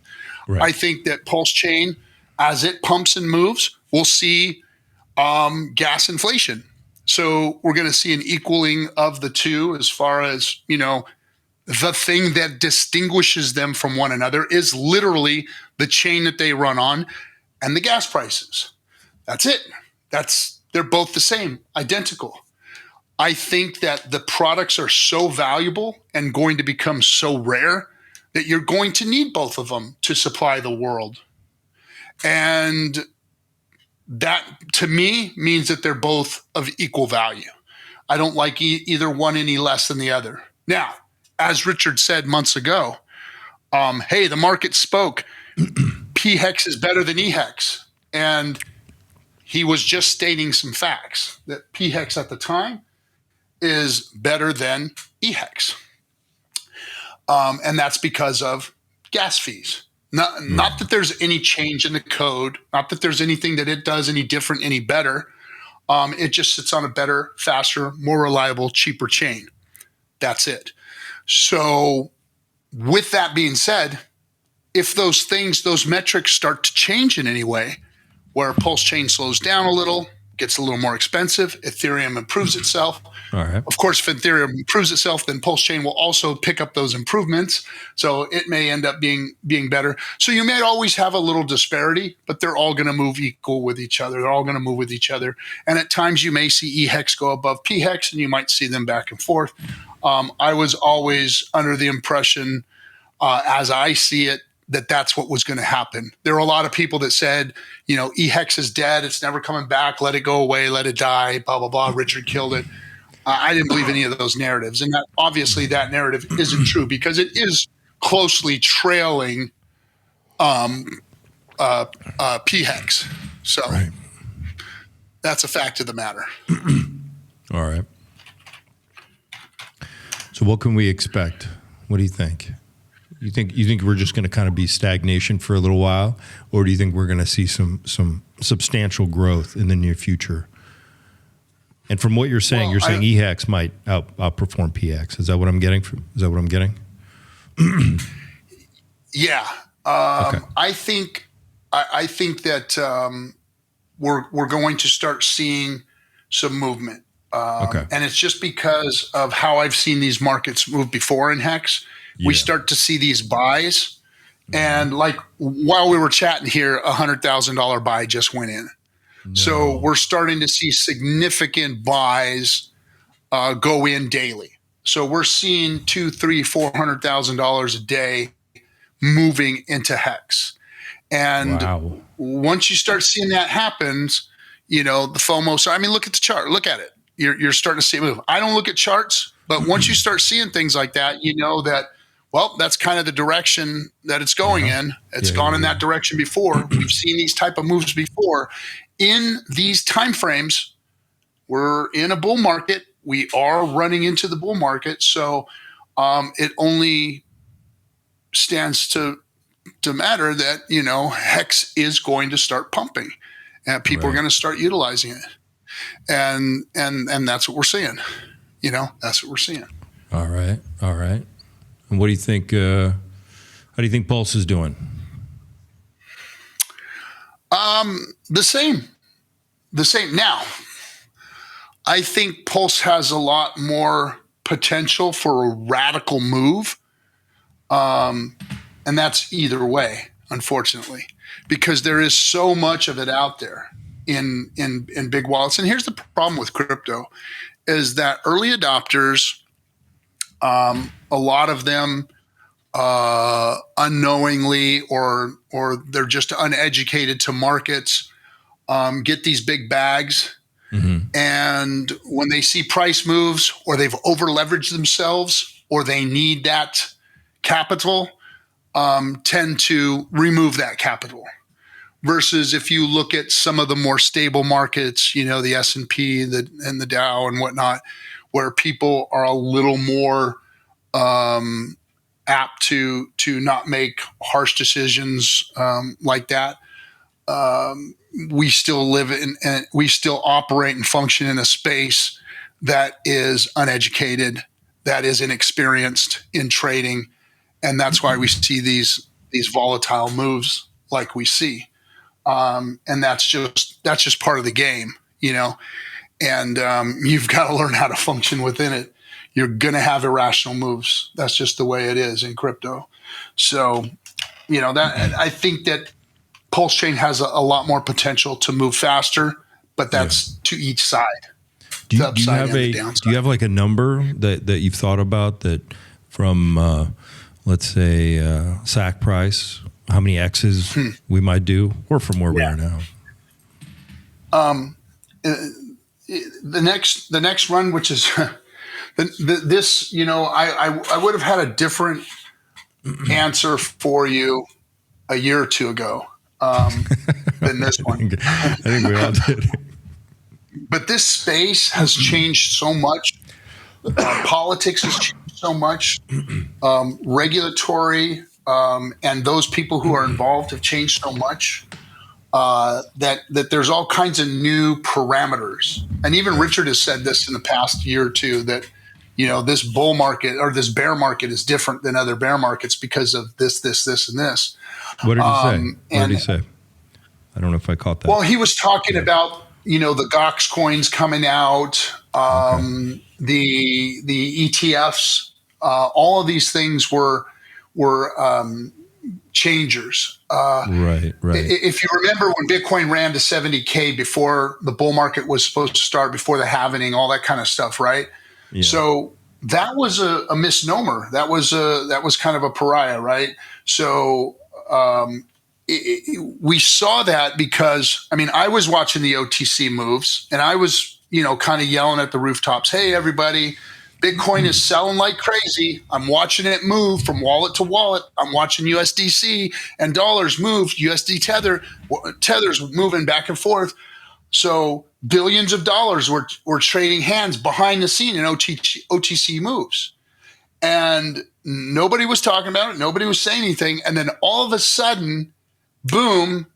Right. I think that PulseChain, as it pumps and moves, we'll see gas inflation. So we're going to see an equaling of the two as far as, the thing that distinguishes them from one another is literally the chain that they run on and the gas prices. That's it. They're both the same, identical. I think that the products are so valuable and going to become so rare that you're going to need both of them to supply the world. And that, to me, means that they're both of equal value. I don't like either one any less than the other. Now, as Richard said months ago, hey, the market spoke. pHex is better than eHex. And he was just stating some facts that pHex at the time is better than eHex. And that's because of gas fees. Not that there's any change in the code, not that there's anything that it does any different, any better. It just sits on a better, faster, more reliable, cheaper chain. That's it. So with that being said, if those metrics start to change in any way, where PulseChain slows down a little, gets a little more expensive, Ethereum improves itself. All right. Of course, if Ethereum improves itself, then PulseChain will also pick up those improvements. So it may end up being better. So you may always have a little disparity, but they're all going to move equal with each other. They're all going to move with each other. And at times you may see eHex go above pHex, and you might see them back and forth. I was always under the impression, as I see it, that's what was going to happen. There were a lot of people that said, Hex is dead. It's never coming back. Let it go away. Let it die. Blah, blah, blah. Richard killed it. I didn't believe any of those narratives. And obviously that narrative isn't true because it is closely trailing pHex. So that's a fact of the matter. All right. So what can we expect? What do you think? You think we're just going to kind of be stagnation for a little while, or do you think we're going to see some substantial growth in the near future? And from what you're saying, you're saying eHex might outperform pHex. Is that what I'm getting? Yeah. Okay. I think that we're going to start seeing some movement. And it's just because of how I've seen these markets move before in Hex. We start to see these buys. And like while we were chatting here, $100,000 buy just went in. No. So we're starting to see significant buys go in daily. So we're seeing $200,000, $300,000, $400,000 a day moving into Hex. And once you start seeing that happens, the FOMO. So, I mean, look at the chart. Look at it. You're starting to see it move. I don't look at charts, but once you start seeing things like that, that's kind of the direction that it's going in. It's gone in that direction before. We've seen these type of moves before. In these time frames, we're in a bull market. We are running into the bull market. So it only stands to matter that, Hex is going to start pumping and people are going to start utilizing it. And that's what we're seeing. That's what we're seeing. All right. And what do you think? How do you think Pulse is doing? The same. Now, I think Pulse has a lot more potential for a radical move. And that's either way, unfortunately, because there is so much of it out there in big wallets. And here's the problem with crypto is that early adopters, a lot of them unknowingly or they're just uneducated to markets, get these big bags. Mm-hmm. And when they see price moves or they've over leveraged themselves or they need that capital, tend to remove that capital. Versus if you look at some of the more stable markets, the S&P and the Dow and whatnot, where people are a little more apt to not make harsh decisions like that. We still live in and we still operate and function in a space that is uneducated, that is inexperienced in trading, and that's why we see these volatile moves like we see. And that's just part of the game, and you've got to learn how to function within it. You're going to have irrational moves. That's just the way it is in crypto. So, that I think that PulseChain has a lot more potential to move faster, but that's to each side. Do you have like a number that you've thought about that from, let's say, SAC price, how many X's we might do, or from where we are now? The next run, which is this, I would have had a different answer for you a year or two ago than this one. I think we all did. But this space has changed so much. Politics has changed so much. Regulatory and those people who are involved have changed so much that there's all kinds of new parameters. And even Richard has said this in the past year or two that, this bull market or this bear market is different than other bear markets because of this, and this. What did he say? What did he say? I don't know if I caught that. Well, he was talking about, the GOX coins coming out, the ETFs, all of these things were changers. Right. If you remember when Bitcoin ran to 70K before the bull market was supposed to start, before the halvening, all that kind of stuff, right? Yeah. So that was a misnomer. That was kind of a pariah, right? So we saw that because, I mean, I was watching the OTC moves and I was, kind of yelling at the rooftops, hey, everybody, Bitcoin is selling like crazy. I'm watching it move from wallet to wallet. I'm watching USDC and dollars move, USD tethers moving back and forth. So billions of dollars were trading hands behind the scene in OTC moves. And nobody was talking about it. Nobody was saying anything. And then all of a sudden, boom,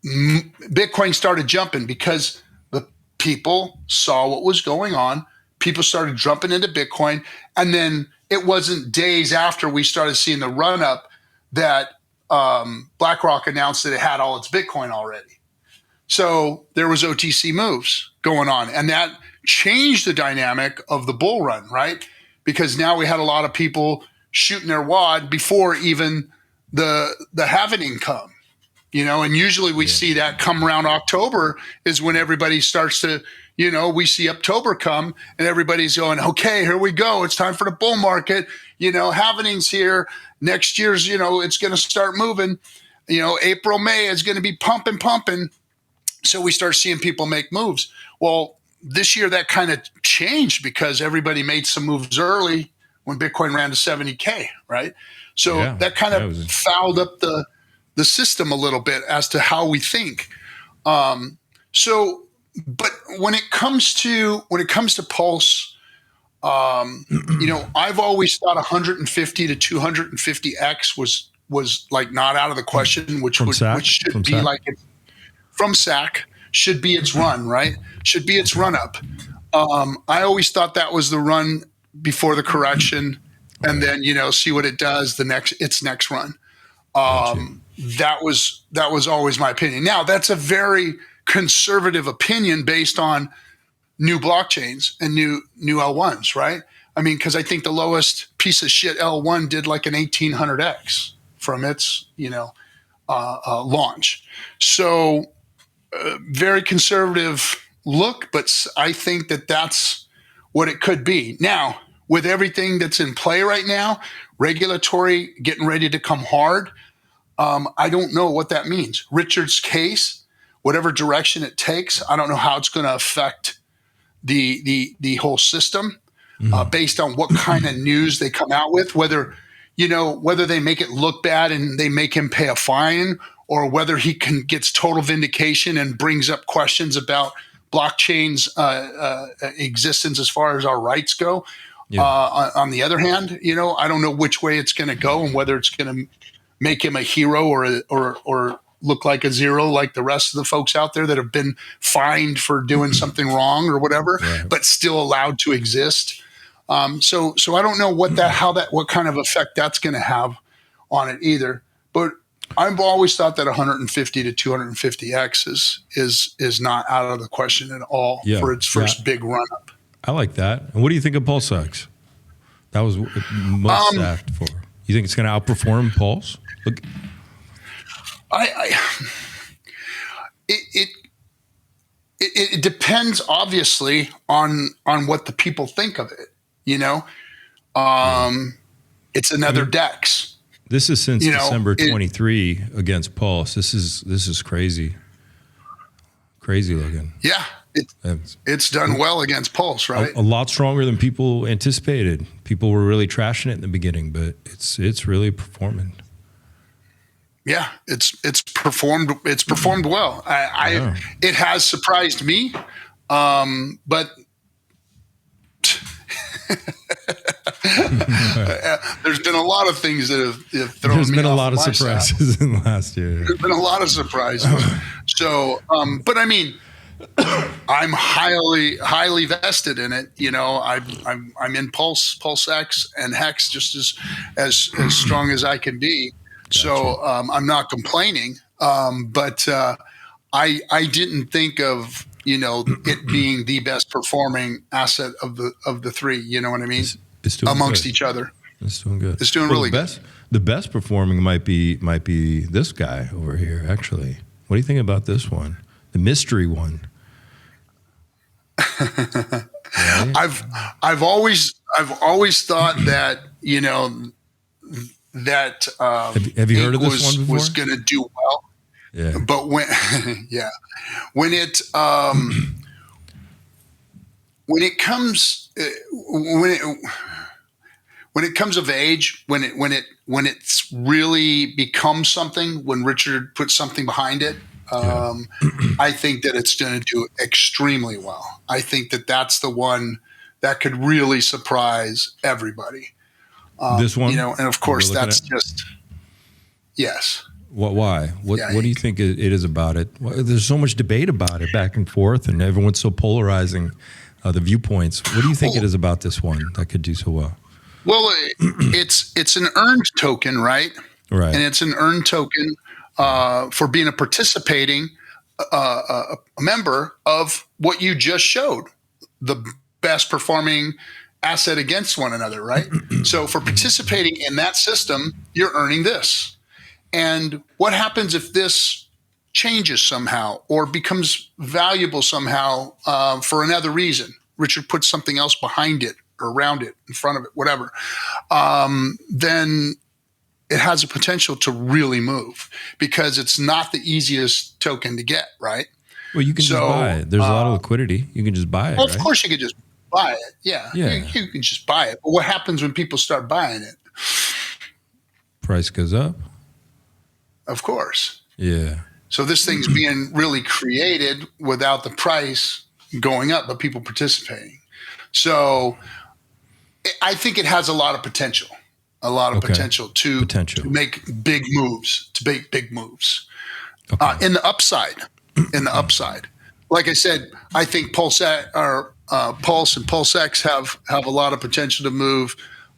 Bitcoin started jumping because the people saw what was going on. People started jumping into Bitcoin. And then it wasn't days after we started seeing the run up that BlackRock announced that it had all its Bitcoin already. So there was OTC moves going on. And that changed the dynamic of the bull run, right? Because now we had a lot of people shooting their wad before even the halvening come. And usually we see that come around October is when everybody starts to, we see October come and everybody's going, okay, here we go. It's time for the bull market. Halvening's here. Next year's, it's going to start moving. April, May is going to be pumping. So we start seeing people make moves. Well, this year that kind of changed because everybody made some moves early when Bitcoin ran to 70K, right? So that kind of fouled up the system a little bit as to how we think. But when it comes to Pulse, I've always thought 150 to 250x was like not out of the question, which should be like from SAC should be its run, right? Should be its run up. I always thought that was the run before the correction, and then see what it does its next run. That was always my opinion. Now that's a very conservative opinion based on new blockchains and new L1s, right? I mean, because I think the lowest piece of shit L1 did like an 1800x from its launch. So very conservative look, but I think that that's what it could be. Now, with everything that's in play right now, regulatory getting ready to come hard, I don't know what that means. Richard's case, whatever direction it takes, I don't know how it's going to affect the whole system based on what kind of news they come out with, whether they make it look bad and they make him pay a fine, or whether he gets total vindication and brings up questions about blockchain's existence as far as our rights go. On the other hand, I don't know which way it's going to go and whether it's going to make him a hero or look like a zero like the rest of the folks out there that have been fined for doing something wrong or whatever, but still allowed to exist. So I don't know what kind of effect that's going to have on it either. But I've always thought that 150 to 250x is not out of the question at all for its first big run up. I like that. And what do you think of PulseX? That was most stacked for. You think it's going to outperform Pulse? Look. It depends obviously on what the people think of it. It's another DEX. This is since December 23 against Pulse. This is crazy. Crazy looking. Yeah. It's done well against Pulse, right? A lot stronger than people anticipated. People were really trashing it in the beginning, but it's really performing. Yeah, it's performed well. It has surprised me, but there's been a lot of things that have thrown me off. There's been a lot of surprises in the last year. There's been a lot of surprises. So, but I mean, I'm highly vested in it. I'm in PulseX and Hex just as strong as I can be. Gotcha. So I'm not complaining. But I didn't think of it being the best performing asset of the three. You know what I mean? It's doing amongst good. Each other. It's doing good. It's doing really good. The best performing might be this guy over here. Actually, what do you think about this one? The mystery one. Right? I've always thought that that have you heard of this one before? Was going to do well. Yeah. But when when it comes of age, when it's really becomes something, when Richard puts something behind it, I think that it's going to do extremely well. I think that that's the one that could really surprise everybody. This one, and of course that's just yes. Why? What do you think it is about it? There's so much debate about it back and forth, and everyone's so polarizing the viewpoints. What do you think it is about this one that could do so well? Well, it's an earned token, right? Right. And it's an earned token for being a participating a member of what you just showed, the best performing asset against one another, right? So for participating in that system, you're earning this. And what happens if this changes somehow or becomes valuable somehow for another reason? Richard puts something else behind it or around it, in front of it, whatever. Then it has a potential to really move because it's not the easiest token to get, right? Well, you can just buy it. There's a lot of liquidity. You can just buy it. Well, of course you could just buy it. Yeah. You can just buy it. But what happens when people start buying it? Price goes up. Of course. Yeah. So this thing's being really created without the price going up, but people participating. So I think it has a lot of potential, potential to make big moves, Okay. In the upside, like I said, I think Pulse and PulseX have a lot of potential to move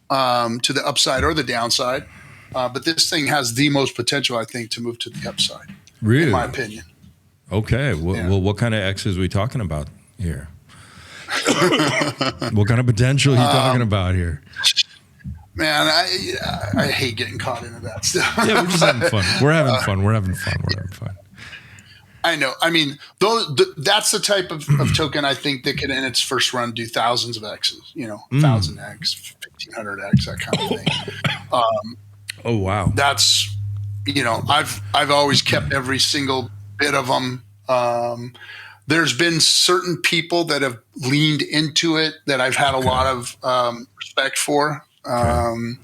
to the upside or the downside. But this thing has the most potential, I think, to move to the upside. Really? In my opinion. Okay. Well, what kind of X's are we talking about here? What kind of potential are you talking about here? Man, I hate getting caught into that stuff. Yeah, we're just having fun. We're having fun. I know. I mean, that's the type of token I think that could, in its first run, do thousands of X's. 1,000X, 1,500X, that kind of thing. Oh wow! That's I've always kept every single bit of them. There's been certain people that have leaned into it that I've had a lot of respect for, and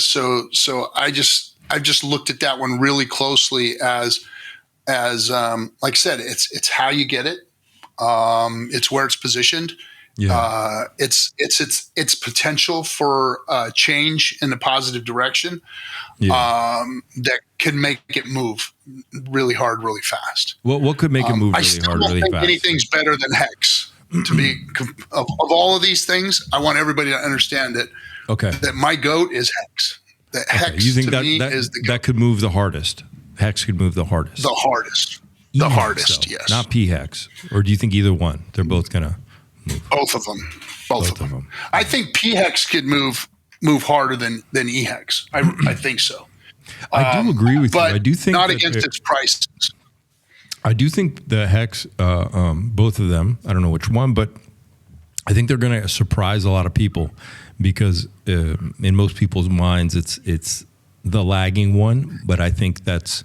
so I've just looked at that one really closely as like I said, it's how you get it, it's where it's positioned. Yeah. It's potential for change in the positive direction that could make it move really hard, really fast. What could make it move really hard, really fast? I don't think anything's better than Hex. To be of all of these things, I want everybody to understand that my GOAT is Hex. That Hex you think to me is the GOAT. That could move the hardest. Hex could move the hardest. The hardest, yes. Not P-Hex. Or do you think either one? They're both going to move? Both of them. Both of them. I think P-Hex could move harder than E-Hex. I think so. I do agree with you. I do think not against its prices. I do think the Hex, both of them, I don't know which one, but I think they're going to surprise a lot of people because in most people's minds, it's the lagging one. But I think that's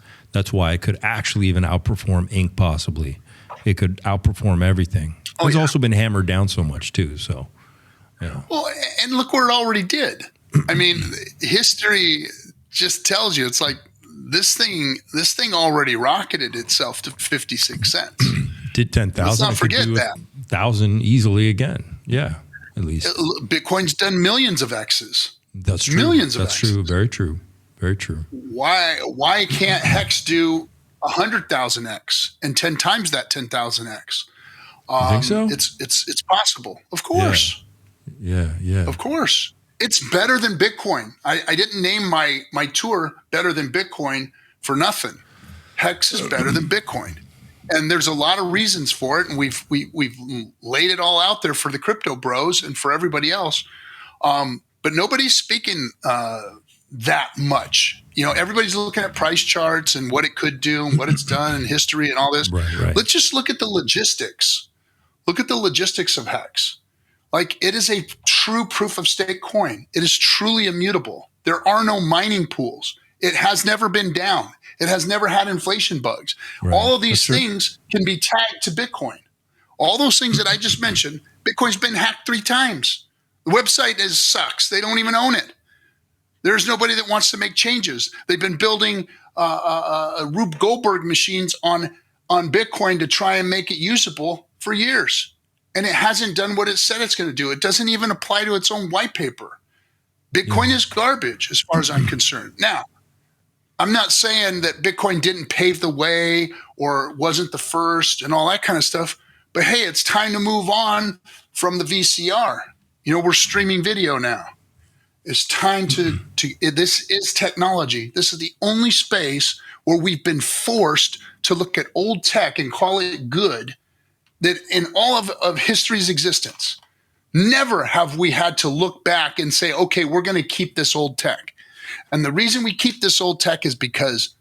why it could actually even outperform Inc. Possibly. It could outperform everything. It's also been hammered down so much too. So, yeah. Well, and look where it already did. I mean, history just tells you it's like this thing already rocketed itself to 56 cents. Did 10,000. Let's not forget that. 1,000 easily again. Yeah, at least. Bitcoin's done millions of X's. That's true. Millions of X's. X's. True. Very true. Very true. Why can't Hex do 100,000X and 10 times that 10,000X? You think so? It's possible. Of course. Yeah. Of course. It's better than Bitcoin. I didn't name my tour better than Bitcoin for nothing. Hex is better than Bitcoin. And there's a lot of reasons for it. And we've laid it all out there for the crypto bros and for everybody else. But nobody's speaking that much. Everybody's looking at price charts and what it could do and what it's done in history and all this. Right. Let's just look at the logistics. Look at the logistics of Hex. Like, it is a true proof of stake coin. It is truly immutable. There are no mining pools. It has never been down. It has never had inflation bugs. Right. All of these things can be tagged to Bitcoin. All those things that I just mentioned, Bitcoin's been hacked 3 times. The website sucks. They don't even own it. There's nobody that wants to make changes. They've been building Rube Goldberg machines on Bitcoin to try and make it usable for years. And it hasn't done what it said it's going to do. It doesn't even apply to its own white paper. Bitcoin is garbage as far as I'm concerned. Now, I'm not saying that Bitcoin didn't pave the way or wasn't the first and all that kind of stuff. But hey, it's time to move on from the VCR. We're streaming video now. It's time to this is technology. This is the only space where we've been forced to look at old tech and call it good, that in all of history's existence, never have we had to look back and say, okay, we're going to keep this old tech. And the reason we keep this old tech is because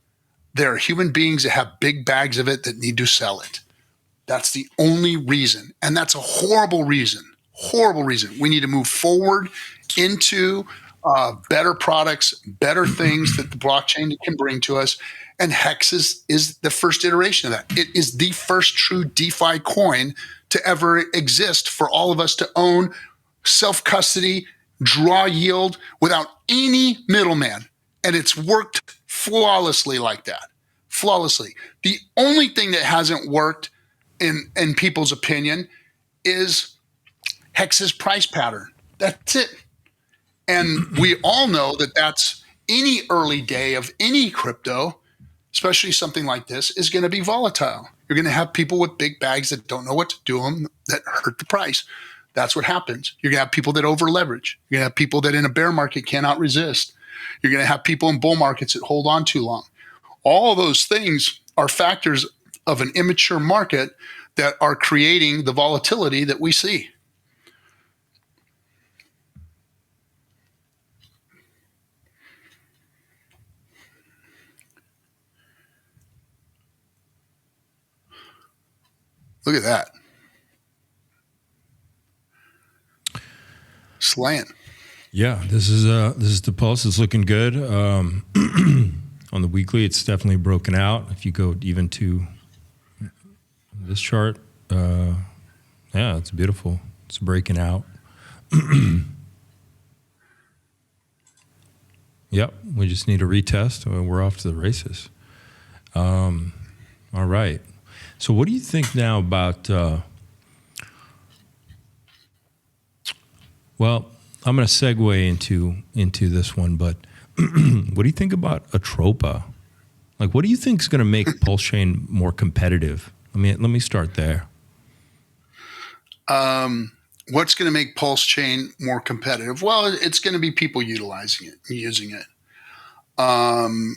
there are human beings that have big bags of it that need to sell it. That's the only reason. And that's a horrible reason. Horrible reason. We need to move forward into better products, better things that the blockchain can bring to us. And Hex is the first iteration of that. It is the first true DeFi coin to ever exist for all of us to own, self-custody, draw yield without any middleman. And it's worked flawlessly like that. Flawlessly. The only thing that hasn't worked in people's opinion is Hex's price pattern. That's it. And we all know that that's any early day of any crypto, especially something like this, is going to be volatile. You're going to have people with big bags that don't know what to do them that hurt the price. That's what happens. You're going to have people that over leverage. You're going to have people that in a bear market cannot resist. You're going to have people in bull markets that hold on too long. All of those things are factors of an immature market that are creating the volatility that we see. Look at that. Slant. Yeah, this is the pulse. It's looking good. On the weekly, it's definitely broken out. If you go even to this chart, yeah, it's beautiful. It's breaking out. Yep, we just need a retest. We're off to the races. All right. So what do you think now about, well, I'm going to segue into this one, but what do you think about Atropa? Like, what do you think is going to make PulseChain more competitive? Let me start there. What's going to make PulseChain more competitive? Well, it's going to be people utilizing it, using it. And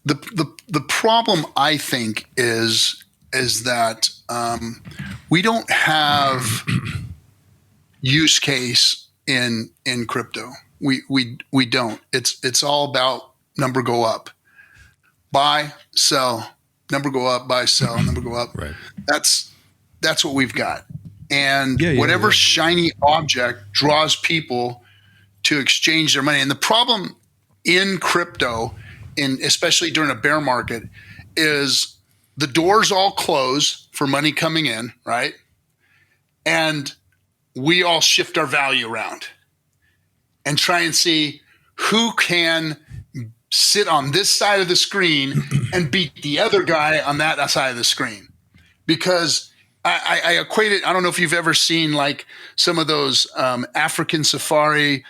the problem, I think, is that we don't have use case in crypto. We don't. It's all about number go up, buy, sell, number go up, buy, sell, number go up. Right. That's what we've got. And whatever shiny object draws people to exchange their money. And the problem in crypto, especially during a bear market, is the doors all close for money coming in, right? And we all shift our value around and try and see who can sit on this side of the screen and beat the other guy on that side of the screen. Because I equate it, I don't know if you've ever seen like some of those African safari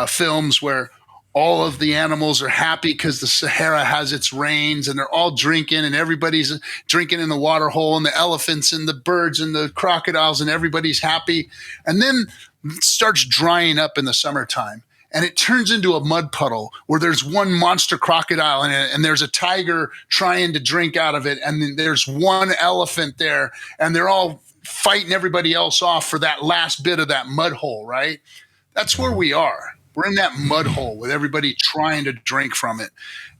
films where all of the animals are happy because the Sahara has its rains and they're all drinking and everybody's drinking in the water hole, and the elephants and the birds and the crocodiles and everybody's happy. And then it starts drying up in the summertime and it turns into a mud puddle where there's one monster crocodile in it and there's a tiger trying to drink out of it. And then there's one elephant there and they're all fighting everybody else off for that last bit of that mud hole, right? That's where we are. We're in that mud hole with everybody trying to drink from it.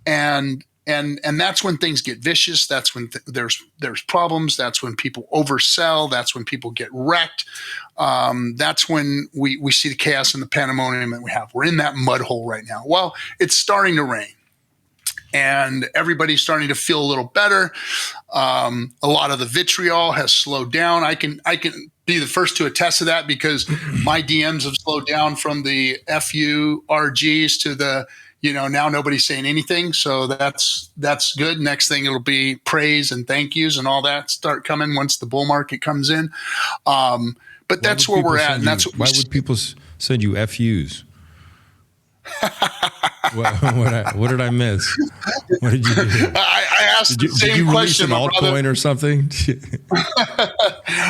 And And that's when things get vicious. That's when there's problems. That's when people oversell. That's when people get wrecked. That's when we see the chaos and the pandemonium that we have. We're in that mud hole right now. Well, it's starting to rain, and everybody's starting to feel a little better. A lot of the vitriol has slowed down. I can be the first to attest to that, because my DMs have slowed down from the FURGs to the, now nobody's saying anything. So that's good. Next thing, it'll be praise and thank yous and all that start coming once the bull market comes in. But that's where we're at. And that's what why would people send you FUs? What did I miss? What did you do? I asked the same question. Did you release an altcoin or something?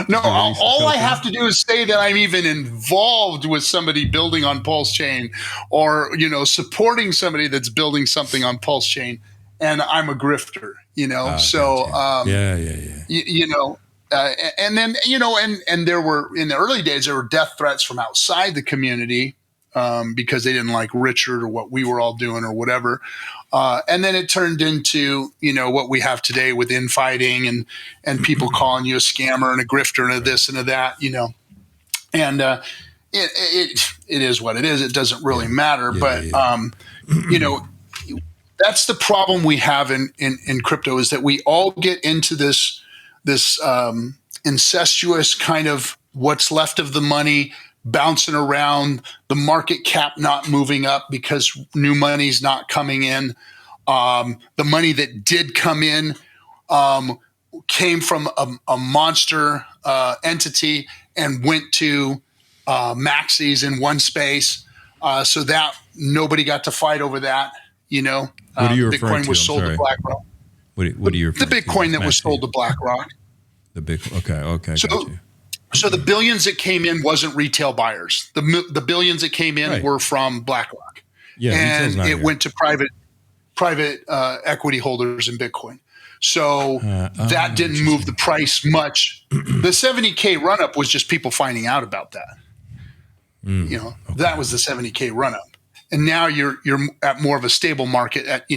No, all I have to do is say that I'm even involved with somebody building on PulseChain, or supporting somebody that's building something on PulseChain, and I'm a grifter. So and then and there were, in the early days, there were death threats from outside the community. Because they didn't like Richard or what we were all doing or whatever. And then it turned into, what we have today with infighting and people calling you a scammer and a grifter and a this and a that, and it is what it is. It doesn't really matter. But that's the problem we have in crypto, is that we all get into this incestuous kind of what's left of the money bouncing around, the market cap not moving up because new money's not coming in. The money that did come in came from a monster entity and went to Maxis in one space, so that nobody got to fight over that. What are you referring Bitcoin was sold to BlackRock. What are you referring to? The Bitcoin that was sold to BlackRock. The Bitcoin. Okay. So, got you. So the billions that came in wasn't retail buyers. The billions that came in were from BlackRock, and it went to private equity holders in Bitcoin. So that didn't move the price much. The 70K run up was just people finding out about that. That was the 70K run up. And now you're at more of a stable market at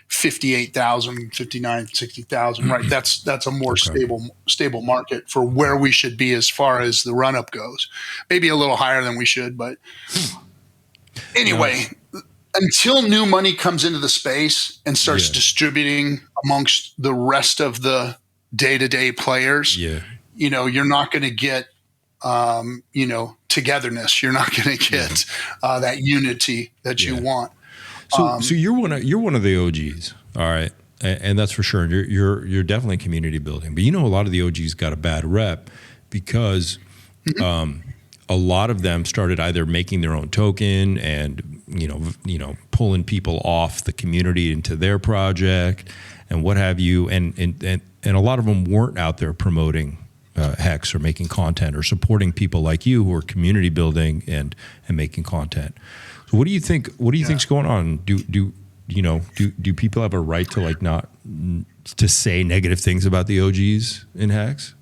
58,000, 59, 60,000, right? That's a more stable market for where we should be as far as the run up goes. Maybe a little higher than we should, but anyway, until new money comes into the space and starts distributing amongst the rest of the day-to-day players, you're not going to get togetherness. You're not going to get that unity that you want. So you're one of the OGs, all right, and that's for sure. You're definitely community building, but a lot of the OGs got a bad rep because a lot of them started either making their own token and pulling people off the community into their project and what have you, and a lot of them weren't out there promoting Hex or making content or supporting people like you who are community building and making content. So what do you think? What do you think's going on? Do people have a right to not to say negative things about the OGs in Hex?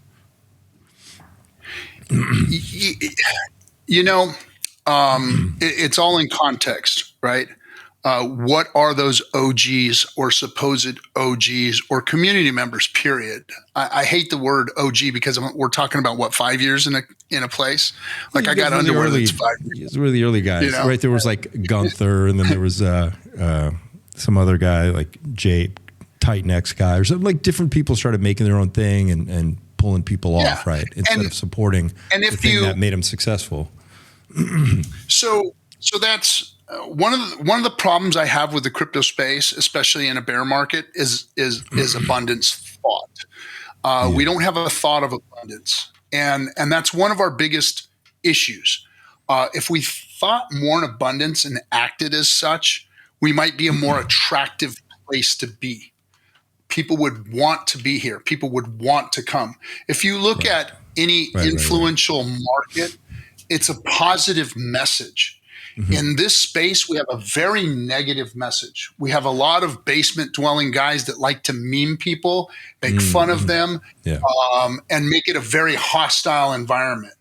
It's all in context, right? What are those OGs or supposed OGs or community members, period? I hate the word OG because we're talking about 5 years in a place. Like I got underwear that's 5 years. These were the early guys, right? There was like Gunther, and then there was some other guy like Jay, Titan X guy, or something. Like different people started making their own thing and pulling people off, right? Instead of supporting the thing that made them successful. So that's one of the problems I have with the crypto space, especially in a bear market, is abundance thought. We don't have a thought of abundance, and that's one of our biggest issues. If we thought more in abundance and acted as such, we might be a more attractive place to be. People would want to be here. People would want to come. If you look at any influential market, it's a positive message. In this space, we have a very negative message. We have a lot of basement dwelling guys that like to meme people, make fun of them, and make it a very hostile environment.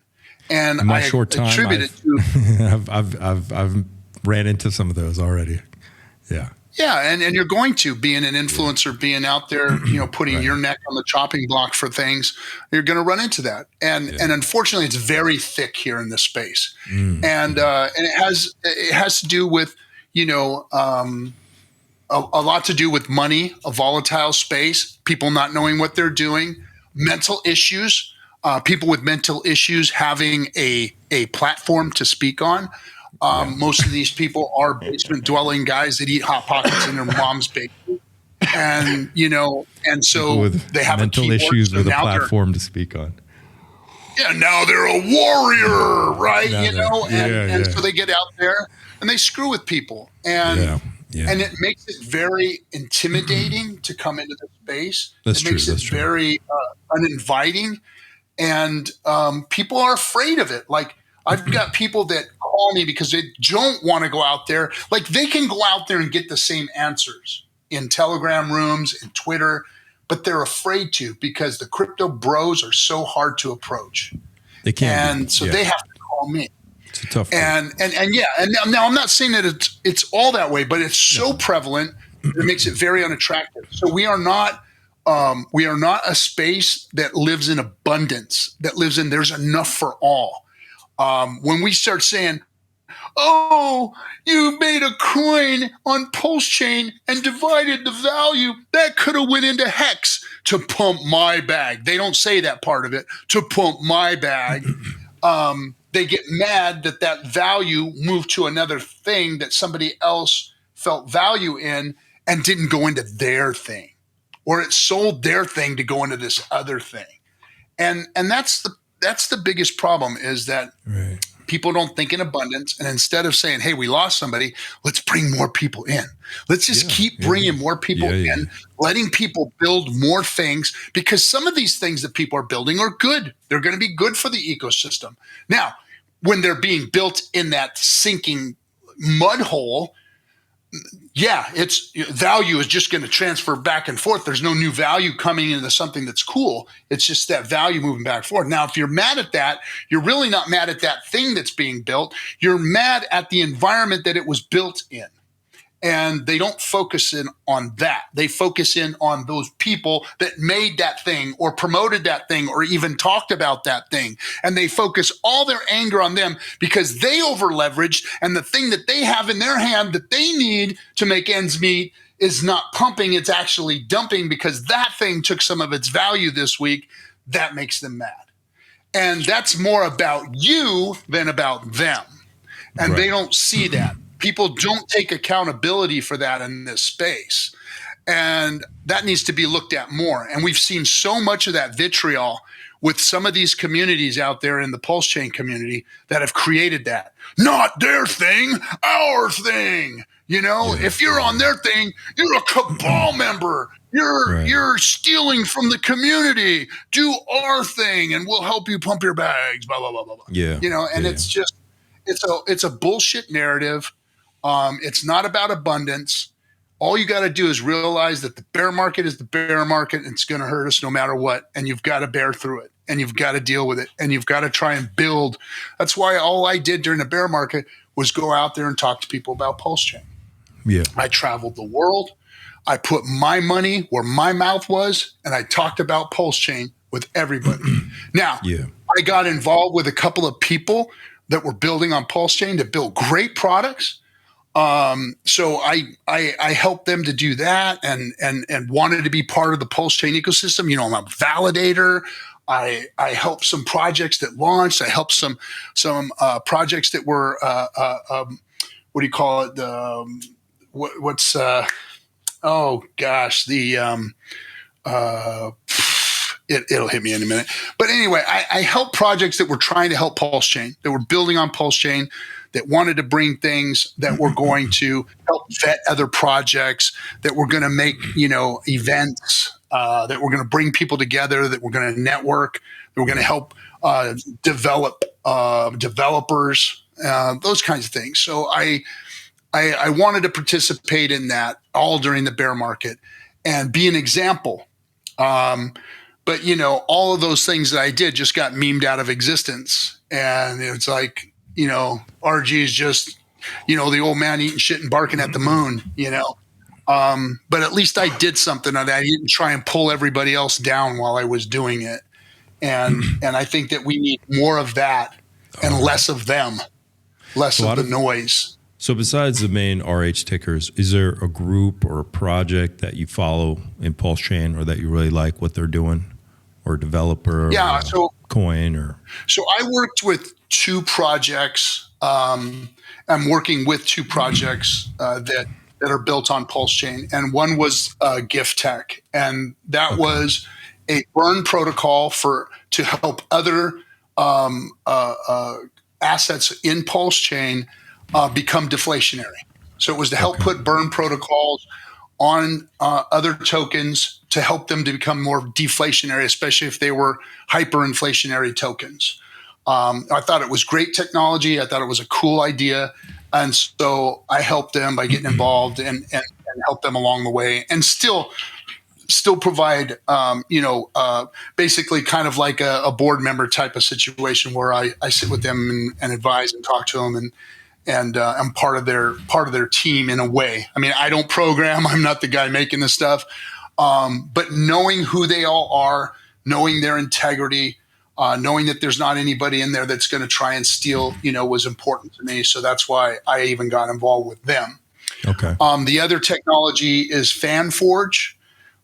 And in my short time, attribute it to I've ran into some of those already. Yeah. Yeah, and you're going to, being an influencer, being out there, putting your neck on the chopping block for things, you're going to run into that. And unfortunately, it's very thick here in this space. And it has to do with, a lot to do with money, a volatile space, people not knowing what they're doing, mental issues, people with mental issues having a platform to speak on. Most of these people are basement dwelling guys that eat Hot Pockets in their mom's bakery. And, and so they have mental issues with a platform to speak on. Yeah, now they're a warrior, right? So they get out there and they screw with people. And it makes it very intimidating to come into the space. It makes it very uninviting. And people are afraid of it. Like, I've got people that call me because they don't want to go out there. Like, they can go out there and get the same answers in Telegram rooms and Twitter, but they're afraid to because the crypto bros are so hard to approach. They can't. And so they have to call me. It's a tough and now I'm not saying that it's all that way, but it's so prevalent that it makes it very unattractive. So we are not a space that lives in abundance, that lives in there's enough for all. When we start saying, oh, you made a coin on PulseChain and divided the value, that could have went into Hex to pump my bag. They don't say that part of it, to pump my bag. They get mad that value moved to another thing that somebody else felt value in and didn't go into their thing, or it sold their thing to go into this other thing. And that's the biggest problem, is that people don't think in abundance. And instead of saying, hey, we lost somebody, let's bring more people in. Let's just keep bringing more people in, letting people build more things, because some of these things that people are building are good. They're going to be good for the ecosystem. Now, when they're being built in that sinking mud hole, its value is just going to transfer back and forth. There's no new value coming into something that's cool. It's just that value moving back and forth. Now, if you're mad at that, you're really not mad at that thing that's being built. You're mad at the environment that it was built in. And they don't focus in on that. They focus in on those people that made that thing or promoted that thing or even talked about that thing. And they focus all their anger on them because they over leveraged, and the thing that they have in their hand that they need to make ends meet is not pumping. It's actually dumping because that thing took some of its value this week. That makes them mad. And that's more about you than about them. And they don't see that. People don't take accountability for that in this space. And that needs to be looked at more. And we've seen so much of that vitriol with some of these communities out there in the PulseChain community that have created that. Not their thing, our thing. If you're on their thing, you're a cabal member. You're stealing from the community. Do our thing and we'll help you pump your bags, blah, blah, blah, blah, blah. It's just, it's a bullshit narrative. It's not about abundance. All you got to do is realize that the bear market is the bear market, and it's going to hurt us no matter what. And you've got to bear through it, and you've got to deal with it, and you've got to try and build. That's why all I did during the bear market was go out there and talk to people about PulseChain. Yeah. I traveled the world. I put my money where my mouth was, and I talked about PulseChain with everybody. Now, I got involved with a couple of people that were building on PulseChain to build great products. So I helped them to do that and wanted to be part of the PulseChain ecosystem. I'm a validator. I helped some projects that launched. I helped some projects that were what do you call it? It'll hit me in a minute. But anyway, I helped projects that were trying to help PulseChain, that were building on PulseChain, that wanted to bring things that were going to help vet other projects, that were going to make, events, that were going to bring people together, that were going to network, that were going to help develop developers, those kinds of things. So I wanted to participate in that all during the bear market and be an example. But, all of those things that I did just got memed out of existence. And it's like, RG is just, the old man eating shit and barking at the moon, But at least I did something that I didn't try and pull everybody else down while I was doing it. And I think that we need more of that and less of them, less of the noise. So besides the main RH tickers, is there a group or a project that you follow in PulseChain or that you really like what they're doing, or a developer, or coin, or? So I worked with two projects. I'm working with two projects that are built on PulseChain, and one was Gift Tech, and that was a burn protocol to help other assets in PulseChain become deflationary. So it was to help put burn protocols on other tokens to help them to become more deflationary, especially if they were hyperinflationary tokens. I thought it was great technology. I thought it was a cool idea. And so I helped them by getting involved and help them along the way, and still provide, basically kind of like a board member type of situation where I sit with them and advise and talk to them, and I'm part of their team in a way. I mean, I don't program. I'm not the guy making the stuff. But knowing who they all are, knowing their integrity, knowing that there's not anybody in there that's going to try and steal, was important to me. So that's why I even got involved with them. Okay. The other technology is FanForge,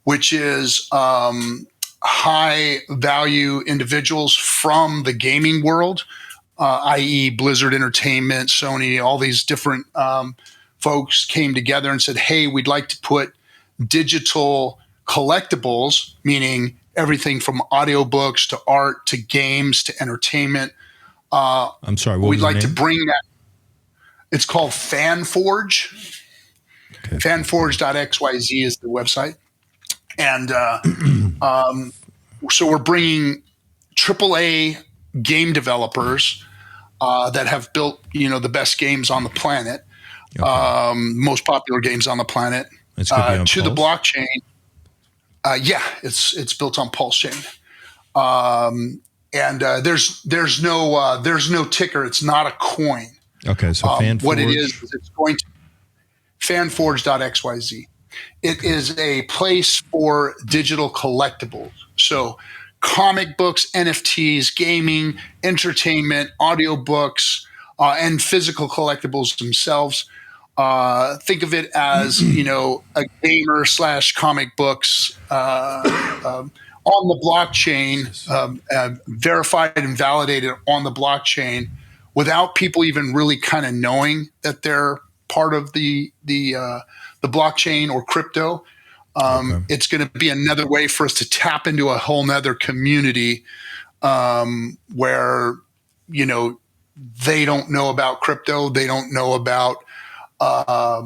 which is high value individuals from the gaming world, i.e. Blizzard Entertainment, Sony, all these different folks came together and said, hey, we'd like to put digital collectibles, meaning everything from audiobooks to art to games to entertainment. I'm sorry, what was we'd like the to name? bring that. It's called FanForge. Okay. FanForge.xyz is the website. And so we're bringing AAA game developers that have built, the best games on the planet, most popular games on the planet, to the blockchain. It's built on PulseChain. And there's no ticker. It's not a coin. Okay, so FanForge. What it is it's going to FanForge.xyz. It is a place for digital collectibles. So comic books, NFTs, gaming, entertainment, audiobooks, and physical collectibles themselves. Think of it as, a gamer / comic books on the blockchain, verified and validated on the blockchain without people even really kind of knowing that they're part of the blockchain or crypto. It's going to be another way for us to tap into a whole nother community where, they don't know about crypto. They don't know about a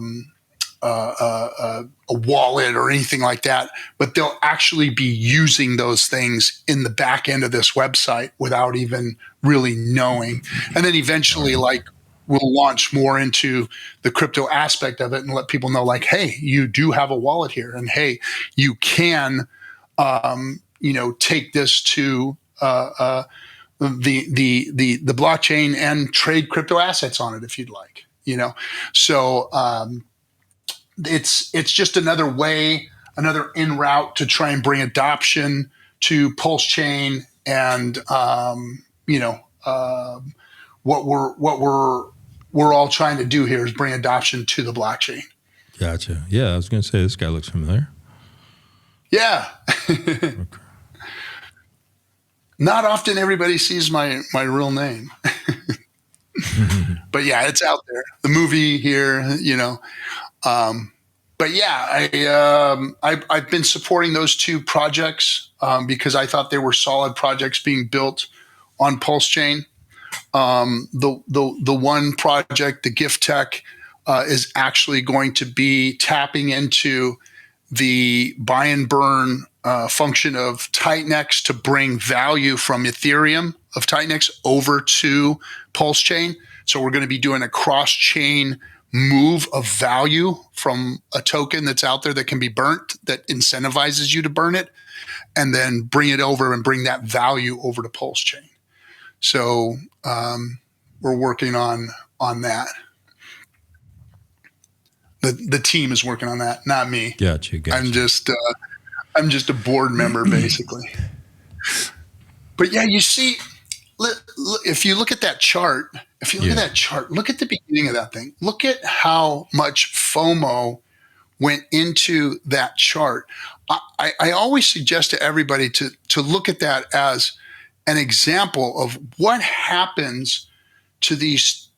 wallet or anything like that, but they'll actually be using those things in the back end of this website without even really knowing. And then eventually, we'll launch more into the crypto aspect of it and let people know, like, hey, you do have a wallet here, and hey, you can, take this to the blockchain and trade crypto assets on it if you'd like. So it's just another way, another in route to try and bring adoption to PulseChain, and what we're all trying to do here is bring adoption to the blockchain. Gotcha. Yeah, I was going to say this guy looks familiar. Yeah. Okay. Not often everybody sees my real name. But yeah, it's out there. The movie here, but yeah, I've been supporting those two projects because I thought they were solid projects being built on PulseChain. The one project, the Gift Tech, is actually going to be tapping into the buy and burn function of Titanx to bring value from Ethereum of Titanx over to PulseChain. So we're going to be doing a cross-chain move of value from a token that's out there that can be burnt, that incentivizes you to burn it, and then bring it over and bring that value over to PulseChain. So we're working on that. The team is working on that, not me. Gotcha. I'm just a board member basically. But yeah, you see, if you look at that chart, look at the beginning of that thing. Look at how much FOMO went into that chart. I always suggest to everybody to look at that as an example of what happens to these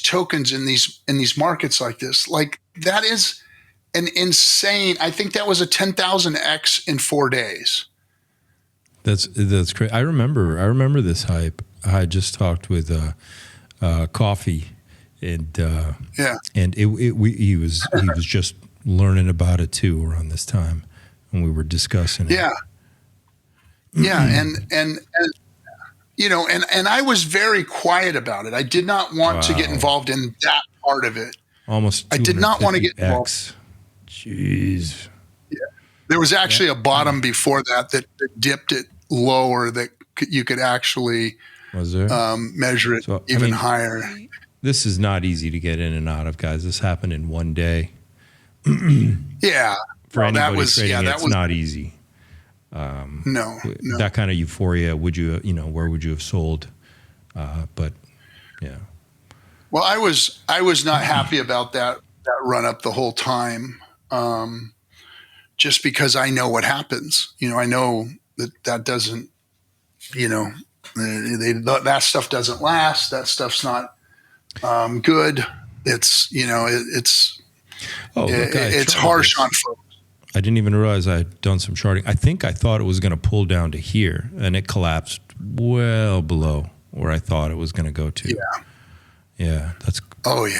tokens in these markets like this. Like, that is an insane. I think that was a 10,000x in 4 days. That's great. I remember this hype. I just talked with Coffee, and he was just learning about it too around this time, and we were discussing it. And and I was very quiet about it. I did not want to get involved in that part of it. Almost, I did not want to get involved. Jeez. Yeah. There was actually a bottom before that dipped it lower that you could actually measure it even higher. This is not easy to get in and out of, guys. This happened in one day. Yeah. For anybody trading, it's not easy. No. That kind of euphoria, where would you have sold? But yeah. Well, I was not happy about that run up the whole time, just because I know what happens. I know that doesn't, that stuff doesn't last. That stuff's not good. It's it's harsh on folks. I didn't even realize I had done some charting. I thought it was going to pull down to here, and it collapsed well below where I thought it was going to go to. Yeah. Yeah. Oh yeah.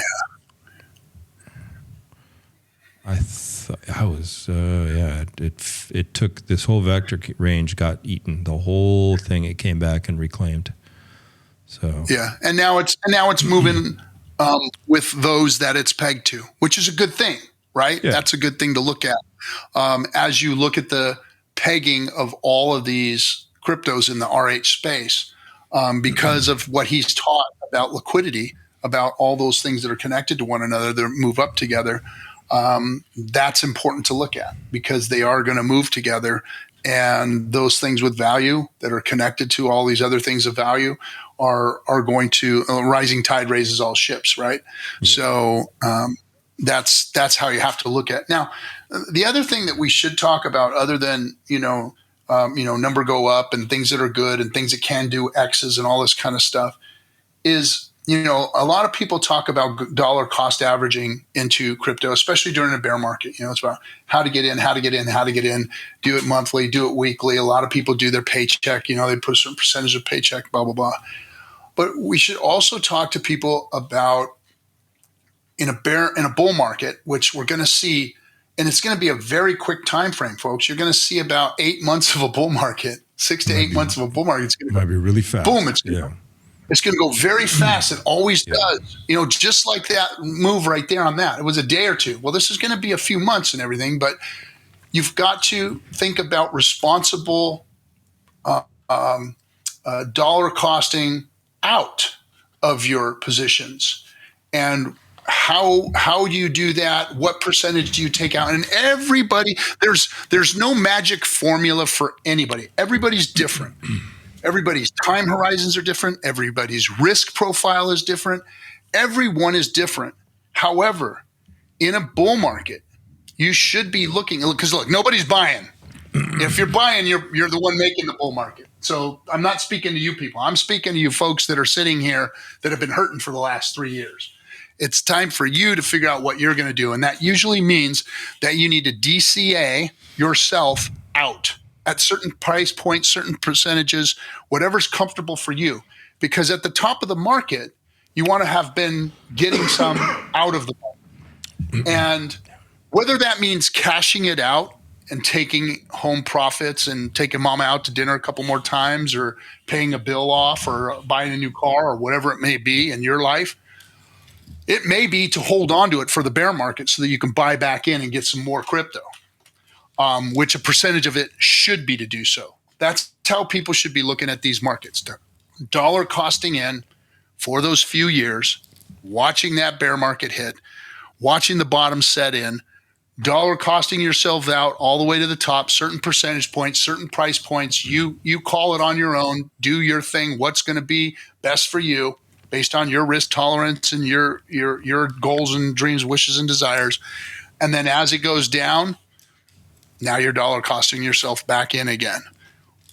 It took this whole vector range, got eaten. The whole thing, it came back and reclaimed. So yeah, and now it's moving with those that it's pegged to, which is a good thing, right? Yeah. That's a good thing to look at as you look at the pegging of all of these cryptos in the RH space, because of what he's taught about liquidity, about all those things that are connected to one another that move up together. That's important to look at because they are going to move together, and those things with value that are connected to all these other things of value are going to rising tide raises all ships, right? Yeah. So that's how you have to look at. Now, the other thing that we should talk about, other than number go up and things that are good and things that can do X's and all this kind of stuff, is a lot of people talk about dollar cost averaging into crypto, especially during a bear market. It's about how to get in, do it monthly, do it weekly. A lot of people do their paycheck, they put a certain percentage of paycheck, blah, blah, blah. But we should also talk to people about in a bull market, which we're going to see, and it's going to be a very quick time frame, folks. You're going to see about 8 months of a bull market, 6 to 8 months of a bull market. It's going to be really fast. Boom! It's going to go very fast. It always does. Just like that move right there on that. It was a day or two. Well, this is going to be a few months and everything, but you've got to think about responsible dollar costing out of your positions. And how do you do that? What percentage do you take out? And everybody, there's no magic formula for anybody. Everybody's different. Everybody's time horizons are different. Everybody's risk profile is different. Everyone is different. However, in a bull market, you should be looking, because look, nobody's buying. If you're buying, you're the one making the bull market. So I'm not speaking to you people. I'm speaking to you folks that are sitting here that have been hurting for the last 3 years. It's time for you to figure out what you're going to do. And that usually means that you need to DCA yourself out at certain price points, certain percentages, whatever's comfortable for you. Because at the top of the market, you want to have been getting some out of the market. And whether that means cashing it out and taking home profits and taking mama out to dinner a couple more times, or paying a bill off, or buying a new car, or whatever it may be in your life, it may be to hold on to it for the bear market so that you can buy back in and get some more crypto. Which a percentage of it should be to do so. That's how people should be looking at these markets. Dollar costing in for those few years, watching that bear market hit. watching the bottom set in, dollar costing yourself out all the way to the top, certain percentage points, certain price points. You call it on your own, do your thing. What's going to be best for you based on your risk tolerance and your goals and dreams, wishes and desires. And then as it goes down, now you're dollar costing yourself back in again,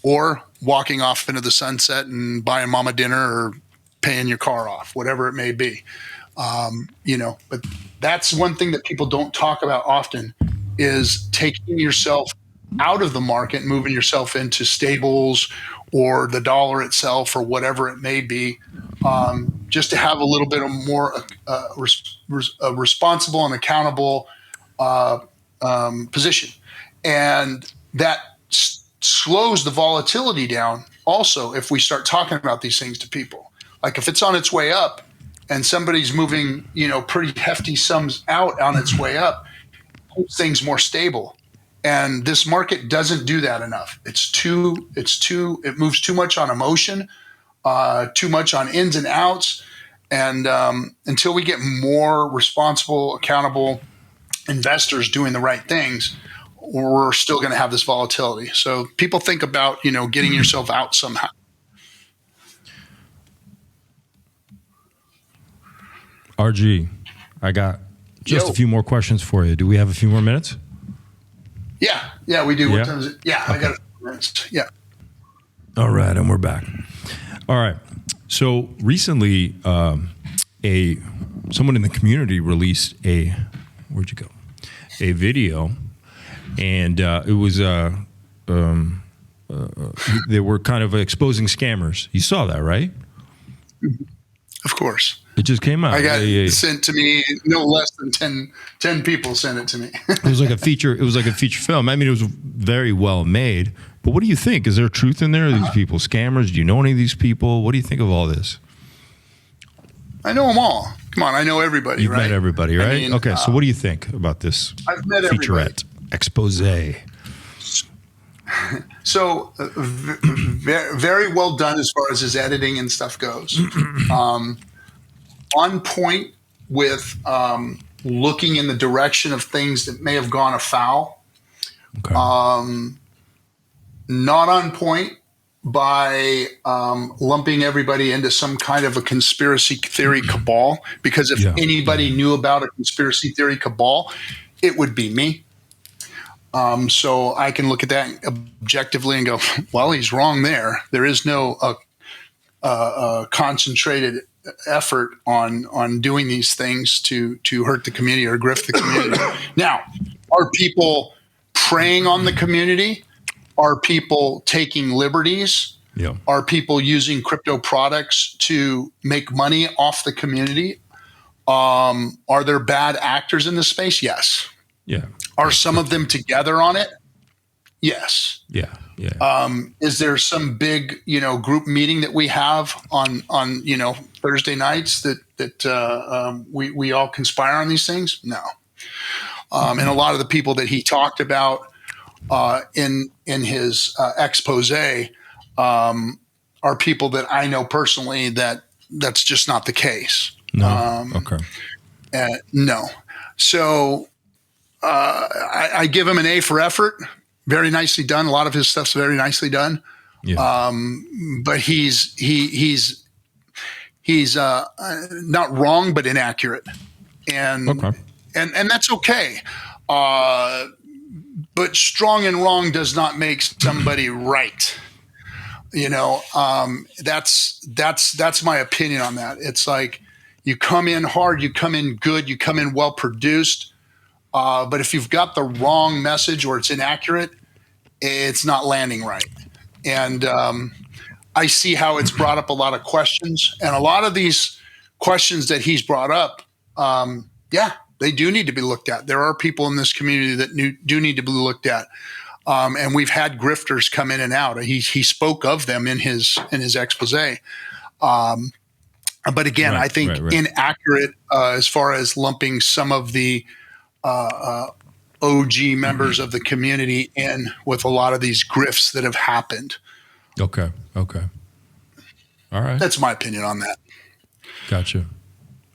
or walking off into the sunset and buying mama dinner or paying your car off, whatever it may be. But that's one thing that people don't talk about often is taking yourself out of the market, moving yourself into stables or the dollar itself or whatever it may be, just to have a little bit of more responsible and accountable position. And that slows the volatility down also if we start talking about these things to people. Like if it's on its way up and somebody's moving, pretty hefty sums out on its way up, keeps things more stable. And this market doesn't do that enough. It moves too much on emotion, too much on ins and outs. And until we get more responsible, accountable investors doing the right things, we're still going to have this volatility. So people think about, getting yourself out somehow. RG, I got just a few more questions for you. Do we have a few more minutes? Yeah, we do. Yeah? What time is it? Yeah, okay. I got a few minutes. Yeah. All right, and we're back. All right. So recently, someone in the community released a video, and it was they were kind of exposing scammers. You saw that, right? Of course. It just came out. I got sent to me. No less than 10 people sent it to me. It was like a feature. It was like a feature film. I mean, it was very well made. But what do you think? Is there truth in there? Are these people scammers? Do you know any of these people? What do you think of all this? I know them all. Come on, I know everybody. You've met everybody, right? I mean, okay. So what do you think about this I've met featurette expose? So very well done as far as his editing and stuff goes. On point with looking in the direction of things that may have gone afoul. Okay. Not on point by lumping everybody into some kind of a conspiracy theory cabal, because if anybody knew about a conspiracy theory cabal, it would be me. So I can look at that objectively and go, well, he's wrong there. There is no concentrated effort on doing these things to hurt the community or grift the community. Now, are people preying on the community? Are people taking liberties? Yeah. Are people using crypto products to make money off the community? Are there bad actors in the space? Yes. Yeah. Are some of them together on it? Yes. Yeah. Yeah. Is there some big, group meeting that we have on Thursday nights that we all conspire on these things? No. And a lot of the people that he talked about in his expose are people that I know personally that's just not the case. No. Okay. No. So I give him an A for effort. Very nicely done. A lot of his stuff's very nicely done. Yeah. But he's not wrong, but inaccurate, and that's okay. But strong and wrong does not make somebody right. That's my opinion on that. It's like you come in hard, you come in good, you come in well produced. But if you've got the wrong message or it's inaccurate, it's not landing right. And I see how it's brought up a lot of questions. And a lot of these questions that he's brought up, they do need to be looked at. There are people in this community that do need to be looked at. And we've had grifters come in and out. He spoke of them in his expose. But again, I think inaccurate as far as lumping some of the OG members of the community in with a lot of these grifts that have happened. Okay. All right. That's my opinion on that. Gotcha.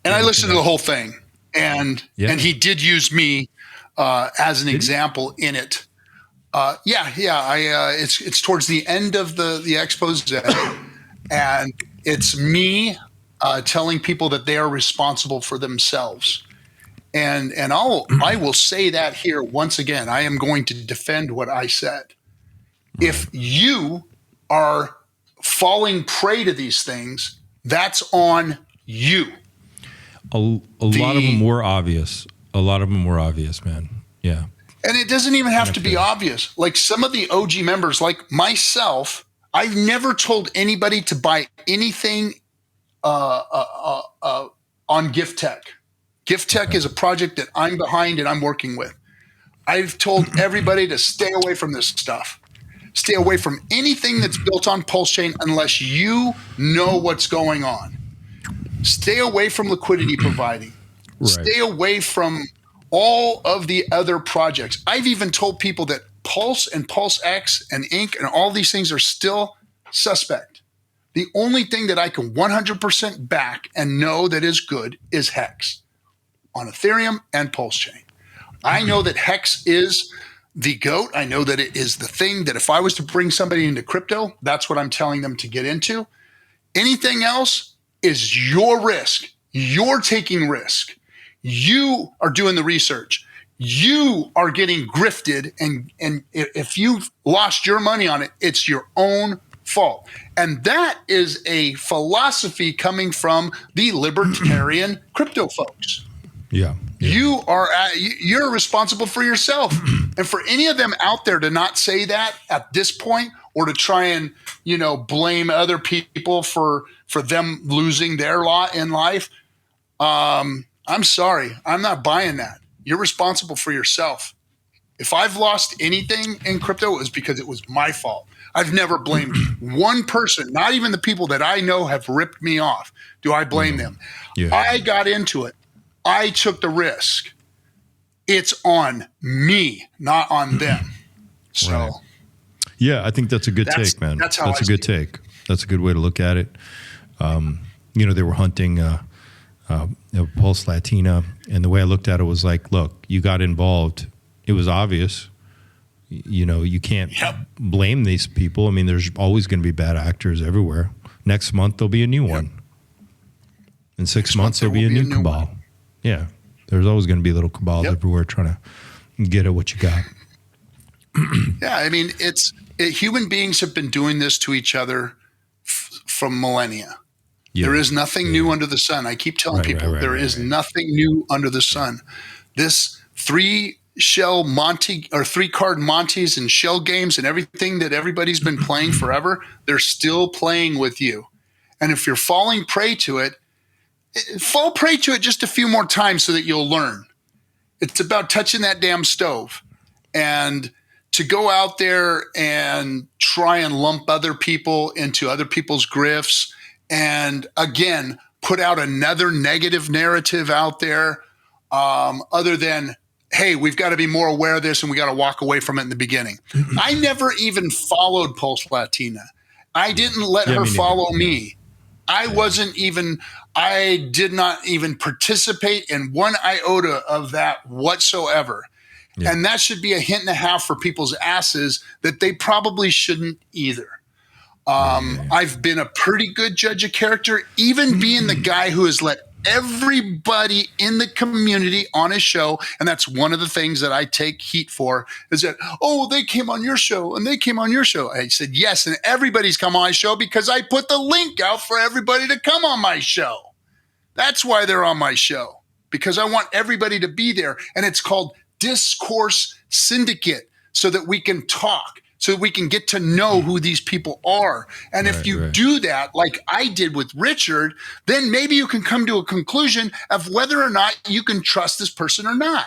And I listened to the whole thing. and he did use me as an example in it. It's towards the end of the expose, and it's me telling people that they are responsible for themselves. And I will say that here once again. I am going to defend what I said. Right. If you are falling prey to these things, that's on you. A lot of them were obvious. A lot of them were obvious, man. Yeah. And it doesn't even have to be obvious. Like some of the OG members, like myself, I've never told anybody to buy anything on Gift Tech. Gift Tech is a project that I'm behind and I'm working with. I've told everybody to stay away from this stuff. Stay away from anything that's built on PulseChain unless you know what's going on. Stay away from liquidity providing. Right. Stay away from all of the other projects. I've even told people that Pulse and PulseX and Inc. and all these things are still suspect. The only thing that I can 100% back and know that is good is Hex on Ethereum and PulseChain. I know that Hex is the GOAT. I know that it is the thing that if I was to bring somebody into crypto, that's what I'm telling them to get into. Anything else is your risk. You're taking risk. You are doing the research. You are getting grifted. And if you've lost your money on it, it's your own fault. And that is a philosophy coming from the libertarian crypto folks. Yeah. You're responsible for yourself. And for any of them out there to not say that at this point, or to try and, blame other people for them losing their lot in life, I'm sorry. I'm not buying that. You're responsible for yourself. If I've lost anything in crypto, it was because it was my fault. I've never blamed one person, not even the people that I know have ripped me off. Do I blame them? Yeah. I got into it. I took the risk. It's on me, not on them. So, right. Yeah, I think that's a good take, man. That's a good take. That's a good way to look at it. They were hunting Pulse Latina, and the way I looked at it was like, look, you got involved. It was obvious. You can't blame these people. I mean, there's always going to be bad actors everywhere. Next month, there'll be a new one. In 6 months, there'll be a new cabal. Yeah, there's always going to be little cabals everywhere trying to get at what you got. Yeah, I mean, human beings have been doing this to each other from millennia. Yeah. There is nothing new under the sun. I keep telling people there is nothing new under the sun. This 3-card Montes and shell games and everything that everybody's been playing forever, they're still playing with you. And if you're falling prey to it, fall prey to it just a few more times so that you'll learn. It's about touching that damn stove. And to go out there and try and lump other people into other people's grifts and, again, put out another negative narrative out there other than, hey, we've got to be more aware of this and we got to walk away from it in the beginning. I never even followed Pulse Latina. I didn't let her follow me. I did not even participate in one iota of that whatsoever. Yeah. And that should be a hint and a half for people's asses that they probably shouldn't either. I've been a pretty good judge of character, even being the guy who has let everybody in the community on his show. And that's one of the things that I take heat for is that, they came on your show and they came on your show. I said, yes. And everybody's come on my show because I put the link out for everybody to come on my show. That's why they're on my show, because I want everybody to be there. And it's called Discourse Syndicate so that we can talk, so that we can get to know who these people are. And if you do that, like I did with Richard, then maybe you can come to a conclusion of whether or not you can trust this person or not.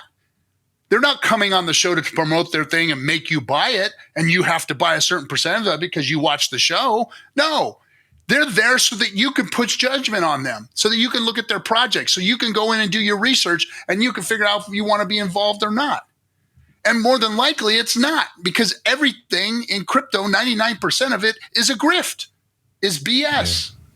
They're not coming on the show to promote their thing and make you buy it, and you have to buy a certain percentage of it because you watch the show. No, they're there so that you can put judgment on them, so that you can look at their projects, so you can go in and do your research, and you can figure out if you want to be involved or not. And more than likely, it's not, because everything in crypto, 99% of it is a grift, is BS. Yeah,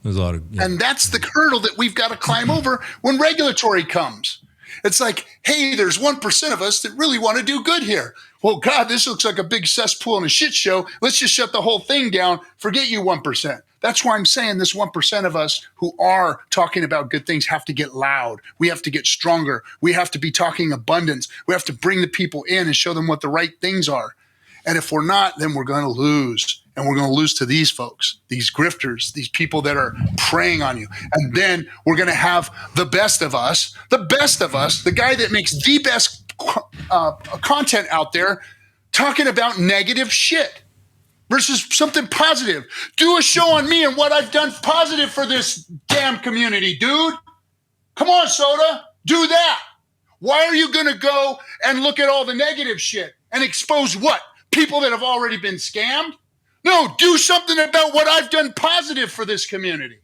there's a lot of, and that's the hurdle that we've got to climb over when regulatory comes. It's like, hey, there's 1% of us that really want to do good here. Well, God, this looks like a big cesspool and a shit show. Let's just shut the whole thing down. Forget you 1%. That's why I'm saying this 1% of us who are talking about good things have to get loud. We have to get stronger. We have to be talking abundance. We have to bring the people in and show them what the right things are. And if we're not, then we're going to lose. And we're going to lose to these folks, these grifters, these people that are preying on you. And then we're going to have the best of us, the guy that makes the best content out there talking about negative shit versus something positive. Do a show on me and what I've done positive for this damn community, dude. Come on, Soda, do that. Why are you going to go and look at all the negative shit and expose what? People that have already been scammed? No, do something about what I've done positive for this community.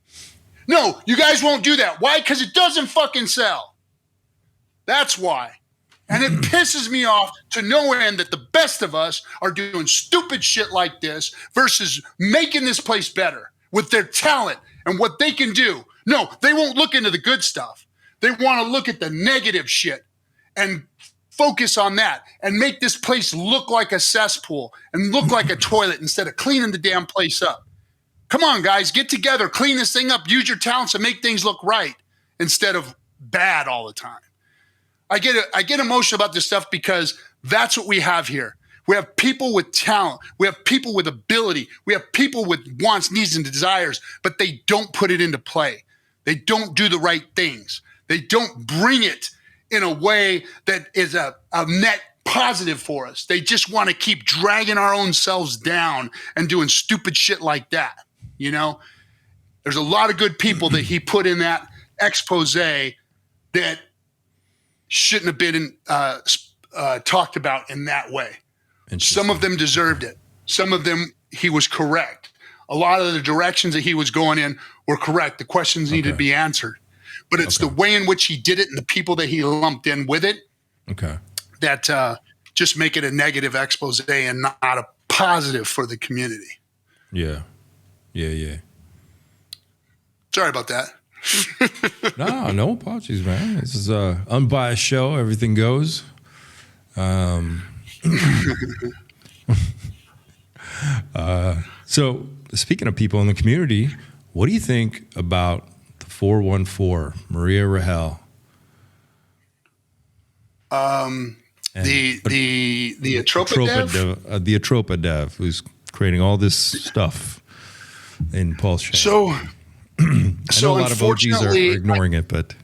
No, you guys won't do that. Why? Because it doesn't fucking sell. That's why. And it pisses me off to no end that the best of us are doing stupid shit like this versus making this place better with their talent and what they can do. No, they won't look into the good stuff. They want to look at the negative shit and focus on that and make this place look like a cesspool and look like a toilet instead of cleaning the damn place up. Come on, guys, get together, clean this thing up, use your talents and make things look right instead of bad all the time. I get emotional about this stuff because that's what we have here. We have people with talent. We have people with ability. We have people with wants, needs, and desires, but they don't put it into play. They don't do the right things. They don't bring it in a way that is a net positive for us. They just want to keep dragging our own selves down and doing stupid shit like that. You know, there's a lot of good people that he put in that expose that shouldn't have been talked about in that way. Some of them deserved it. Some of them, he was correct. A lot of the directions that he was going in were correct. The questions needed to be answered. But it's the way in which he did it and the people that he lumped in with it that just make it a negative expose and not a positive for the community. Yeah. Sorry about that. No apologies, man. This is a unbiased show. Everything goes. So speaking of people in the community, what do you think about 414, Maria Rahel? The Atropa dev? The Atropa dev, who's creating all this stuff in PulseChain. So I know a lot of OGs are ignoring it, but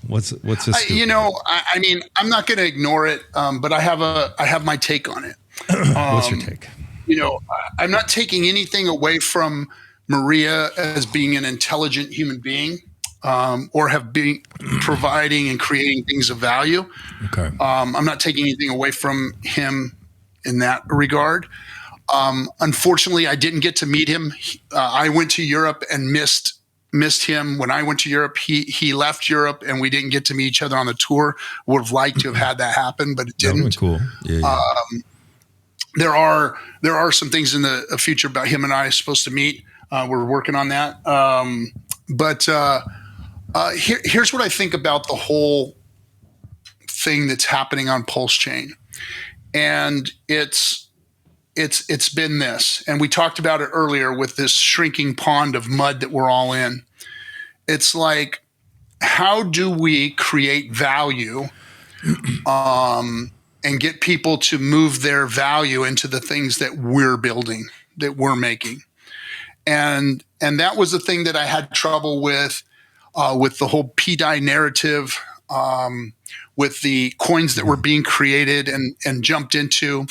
what's this? I mean, I'm not going to ignore it, but I have my take on it. What's your take? I'm not taking anything away from Maria as being an intelligent human being, or have been providing and creating things of value. Okay. I'm not taking anything away from him in that regard. Unfortunately, I didn't get to meet him. I went to Europe and missed him. When I went to Europe, he left Europe and we didn't get to meet each other on the tour. Would have liked to have had that happen, but it didn't. That would be cool. Yeah. There are some things in the future about him and I supposed to meet. We're working on that. But here's what I think about the whole thing that's happening on PulseChain. And it's been this, and we talked about it earlier with this shrinking pond of mud that we're all in. It's like, how do we create value and get people to move their value into the things that we're building, that we're making? And that was the thing that I had trouble with the whole pDAI narrative, with the coins that were being created and jumped into,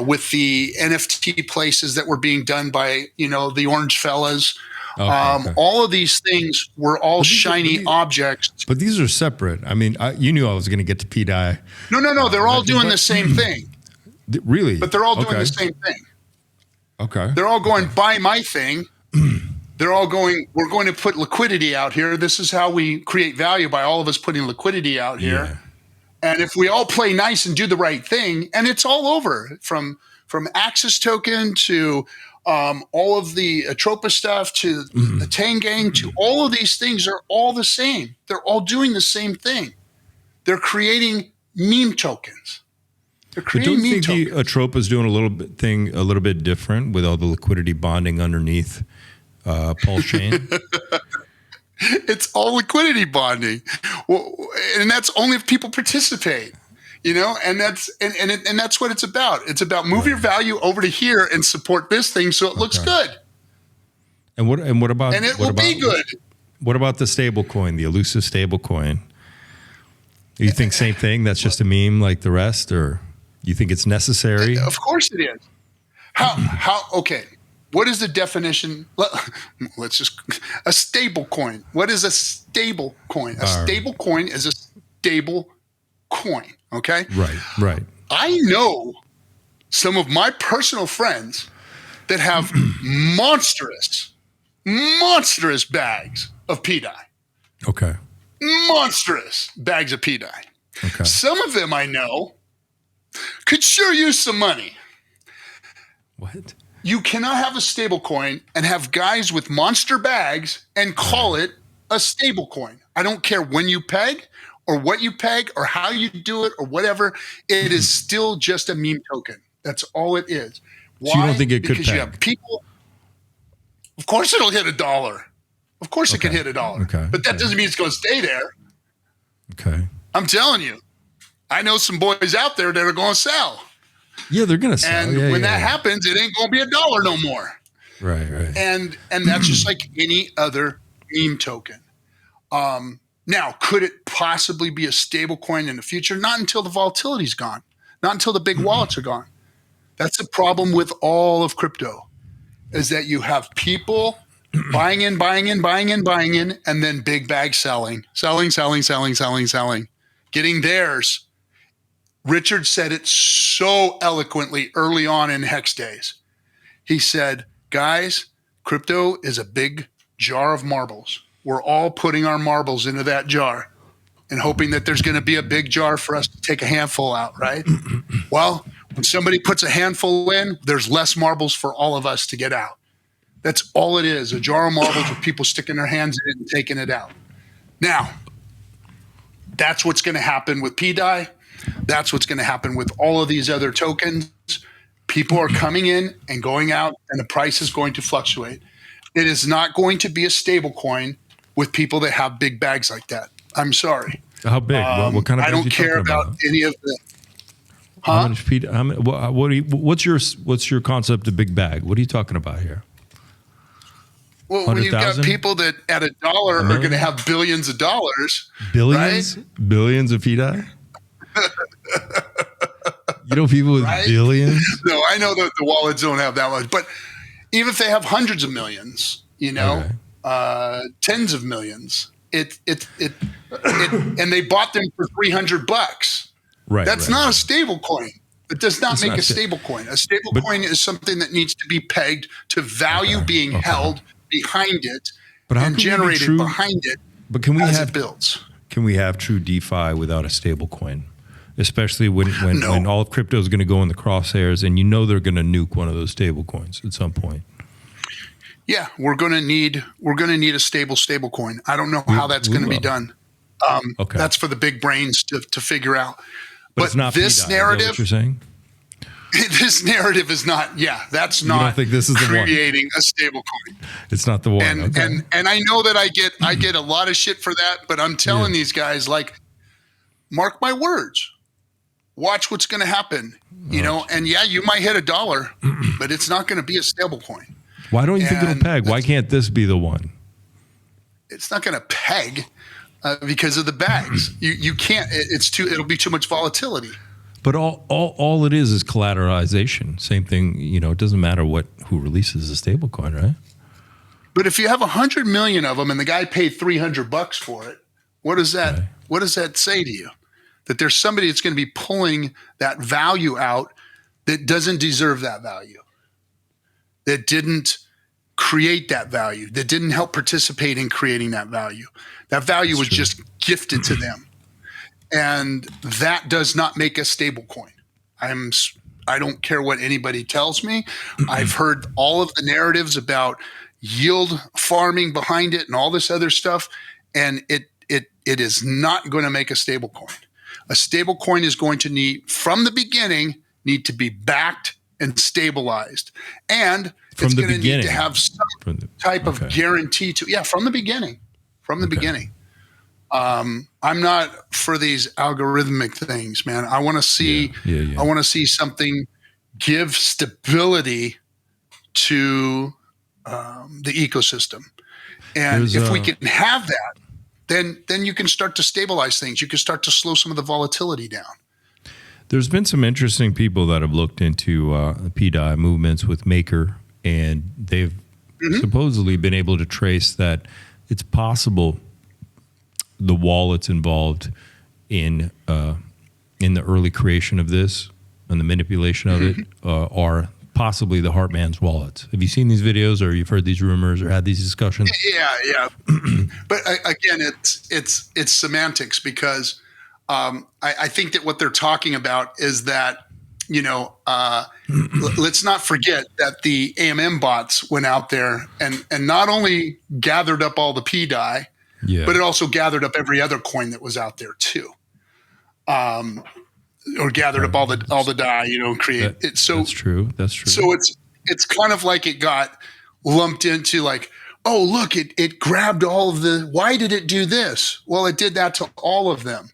with the NFT places that were being done by, the orange fellas. Okay. All of these things were all shiny objects. But these are separate. I mean, you knew I was going to get to pDAI. No. They're all doing the same thing. Really? But they're all doing the same thing. Okay. They're all going, buy my thing. They're all going, we're going to put liquidity out here. This is how we create value, by all of us putting liquidity out here. Yeah. And if we all play nice and do the right thing, and it's all over from Axis token to all of the Atropa stuff to the Tang Gang to all of these things are all the same. They're all doing the same thing. They're creating meme tokens. They're creating meme tokens. The Atropa is doing a little bit different with all the liquidity bonding underneath PulseChain? It's all liquidity bonding, well, and that's only if people participate. And that's what it's about. It's about move your value over to here and support this thing so it looks good. And what about it will be good. What about the stable coin, the elusive stable coin? You think same thing? That's just a meme like the rest, or you think it's necessary? Of course it is. How? Okay. What is the definition? Let's just a stable coin. What is a stable coin? A stable coin is a stable coin. Okay. Right. I know some of my personal friends that have monstrous bags of pDAI. Okay. Monstrous bags of pDAI. Okay. Some of them I know could sure use some money. What? You cannot have a stable coin and have guys with monster bags and call it a stable coin. I don't care when you peg or what you peg or how you do it or whatever. It is still just a meme token. That's all it is. Why? So you don't think it could Because peg? you have people. Of course it'll hit $1. Of course it can hit $1. Okay. But that doesn't mean it's going to stay there. Okay. I'm telling you. I know some boys out there that are going to sell. Yeah, they're going to sell. And when that happens, it ain't going to be $1 no more. Right. And that's just like any other meme token. Now, could it possibly be a stable coin in the future? Not until the volatility's gone. Not until the big wallets are gone. That's the problem with all of crypto, is that you have people buying in, and then big bag selling, getting theirs. Richard said it so eloquently early on in Hex days. He said, guys, crypto is a big jar of marbles. We're all putting our marbles into that jar and hoping that there's going to be a big jar for us to take a handful out, right? Well, when somebody puts a handful in, there's less marbles for all of us to get out. That's all it is, a jar of marbles with people sticking their hands in it and taking it out. Now, that's what's going to happen with pDAI. That's what's going to happen with all of these other tokens. People are coming in and going out, and the price is going to fluctuate. It is not going to be a stable coin with people that have big bags like that. I'm sorry. How big? What kind of? I don't care about any of the. How much what's your concept of big bag? What are you talking about here? Well, when you've got people that at $1 are going to have billions of dollars. Billions? Right? Billions of pDAI? You know people with billions? No, I know that the wallets don't have that much. But even if they have hundreds of millions, tens of millions, and they bought them for $300. Right. That's not a stable coin. It does not make a stable coin. A stable coin is something that needs to be pegged to value being held behind it and generated behind it as it builds. Can we have true DeFi without a stable coin? Especially when all of crypto is going to go in the crosshairs and they're going to nuke one of those stable coins at some point. Yeah, we're going to need a stable coin. I don't know how that's going to be done. That's for the big brains to figure out. But it's not this pDAI, narrative. Is that what you're saying? This narrative is not. Yeah, that's not. You don't think this is creating a stable coin? It's not the one. And I know that I get a lot of shit for that, but I'm telling these guys, like, mark my words. Watch what's going to happen. And you might hit $1, but it's not going to be a stable coin. Why don't you think it'll peg? Why can't this be the one? It's not going to peg because of the bags. You can't. It'll be too much volatility. But all it is collateralization. Same thing. It doesn't matter who releases the stable coin, right? But if you have 100 million of them and the guy paid $300 for it, what does that? Right. What does that say to you? That there's somebody that's going to be pulling that value out that doesn't deserve that value, that didn't create that value, that didn't help participate in creating that value. That value was just gifted to them. And that does not make a stable coin. I don't care what anybody tells me. I've heard all of the narratives about yield farming behind it and all this other stuff, and it is not going to make a stable coin. A stable coin is going to need, from the beginning, need to be backed and stabilized, and it's going to need to have some type of guarantee to from the beginning. I'm not for these algorithmic things, man. I want to see I want to see something give stability to the ecosystem, and if we can have that, then you can start to stabilize things. You can start to slow some of the volatility down. There's been some interesting people that have looked into pDAI movements with Maker, and they've supposedly been able to trace that it's possible the wallets involved in the early creation of this and the manipulation of it are possibly the Hart man's wallets. Have you seen these videos, or you've heard these rumors, or had these discussions? Yeah. But again, it's semantics, because I think that what they're talking about is that, let's not forget that the AMM bots went out there and not only gathered up all the pDAI, but it also gathered up every other coin that was out there too, or gathered up all the DAI, create it. So that's true. So it's kind of like it got lumped into like, oh, look, it grabbed all of the. Why did it do this? Well, it did that to all of them,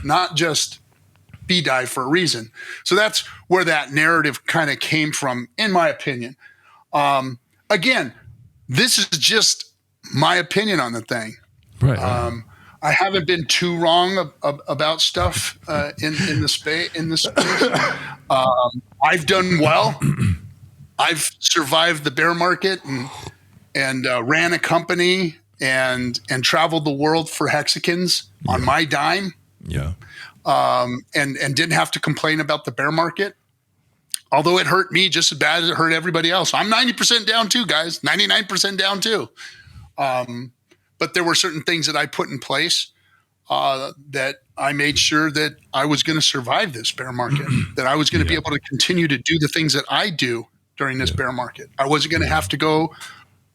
not just pDAI, for a reason. So that's where that narrative kind of came from, in my opinion. Again, this is just my opinion on the thing. Right. I haven't been too wrong about stuff in the space. I've done well. I've survived the bear market and ran a company and traveled the world for hexagons on my dime. Yeah. And didn't have to complain about the bear market, although it hurt me just as bad as it hurt everybody else. I'm 90% down too, guys. 99% down too. But there were certain things that I put in place that I made sure that I was going to survive this bear market, that I was going to be able to continue to do the things that I do during this bear market. I wasn't going to have to go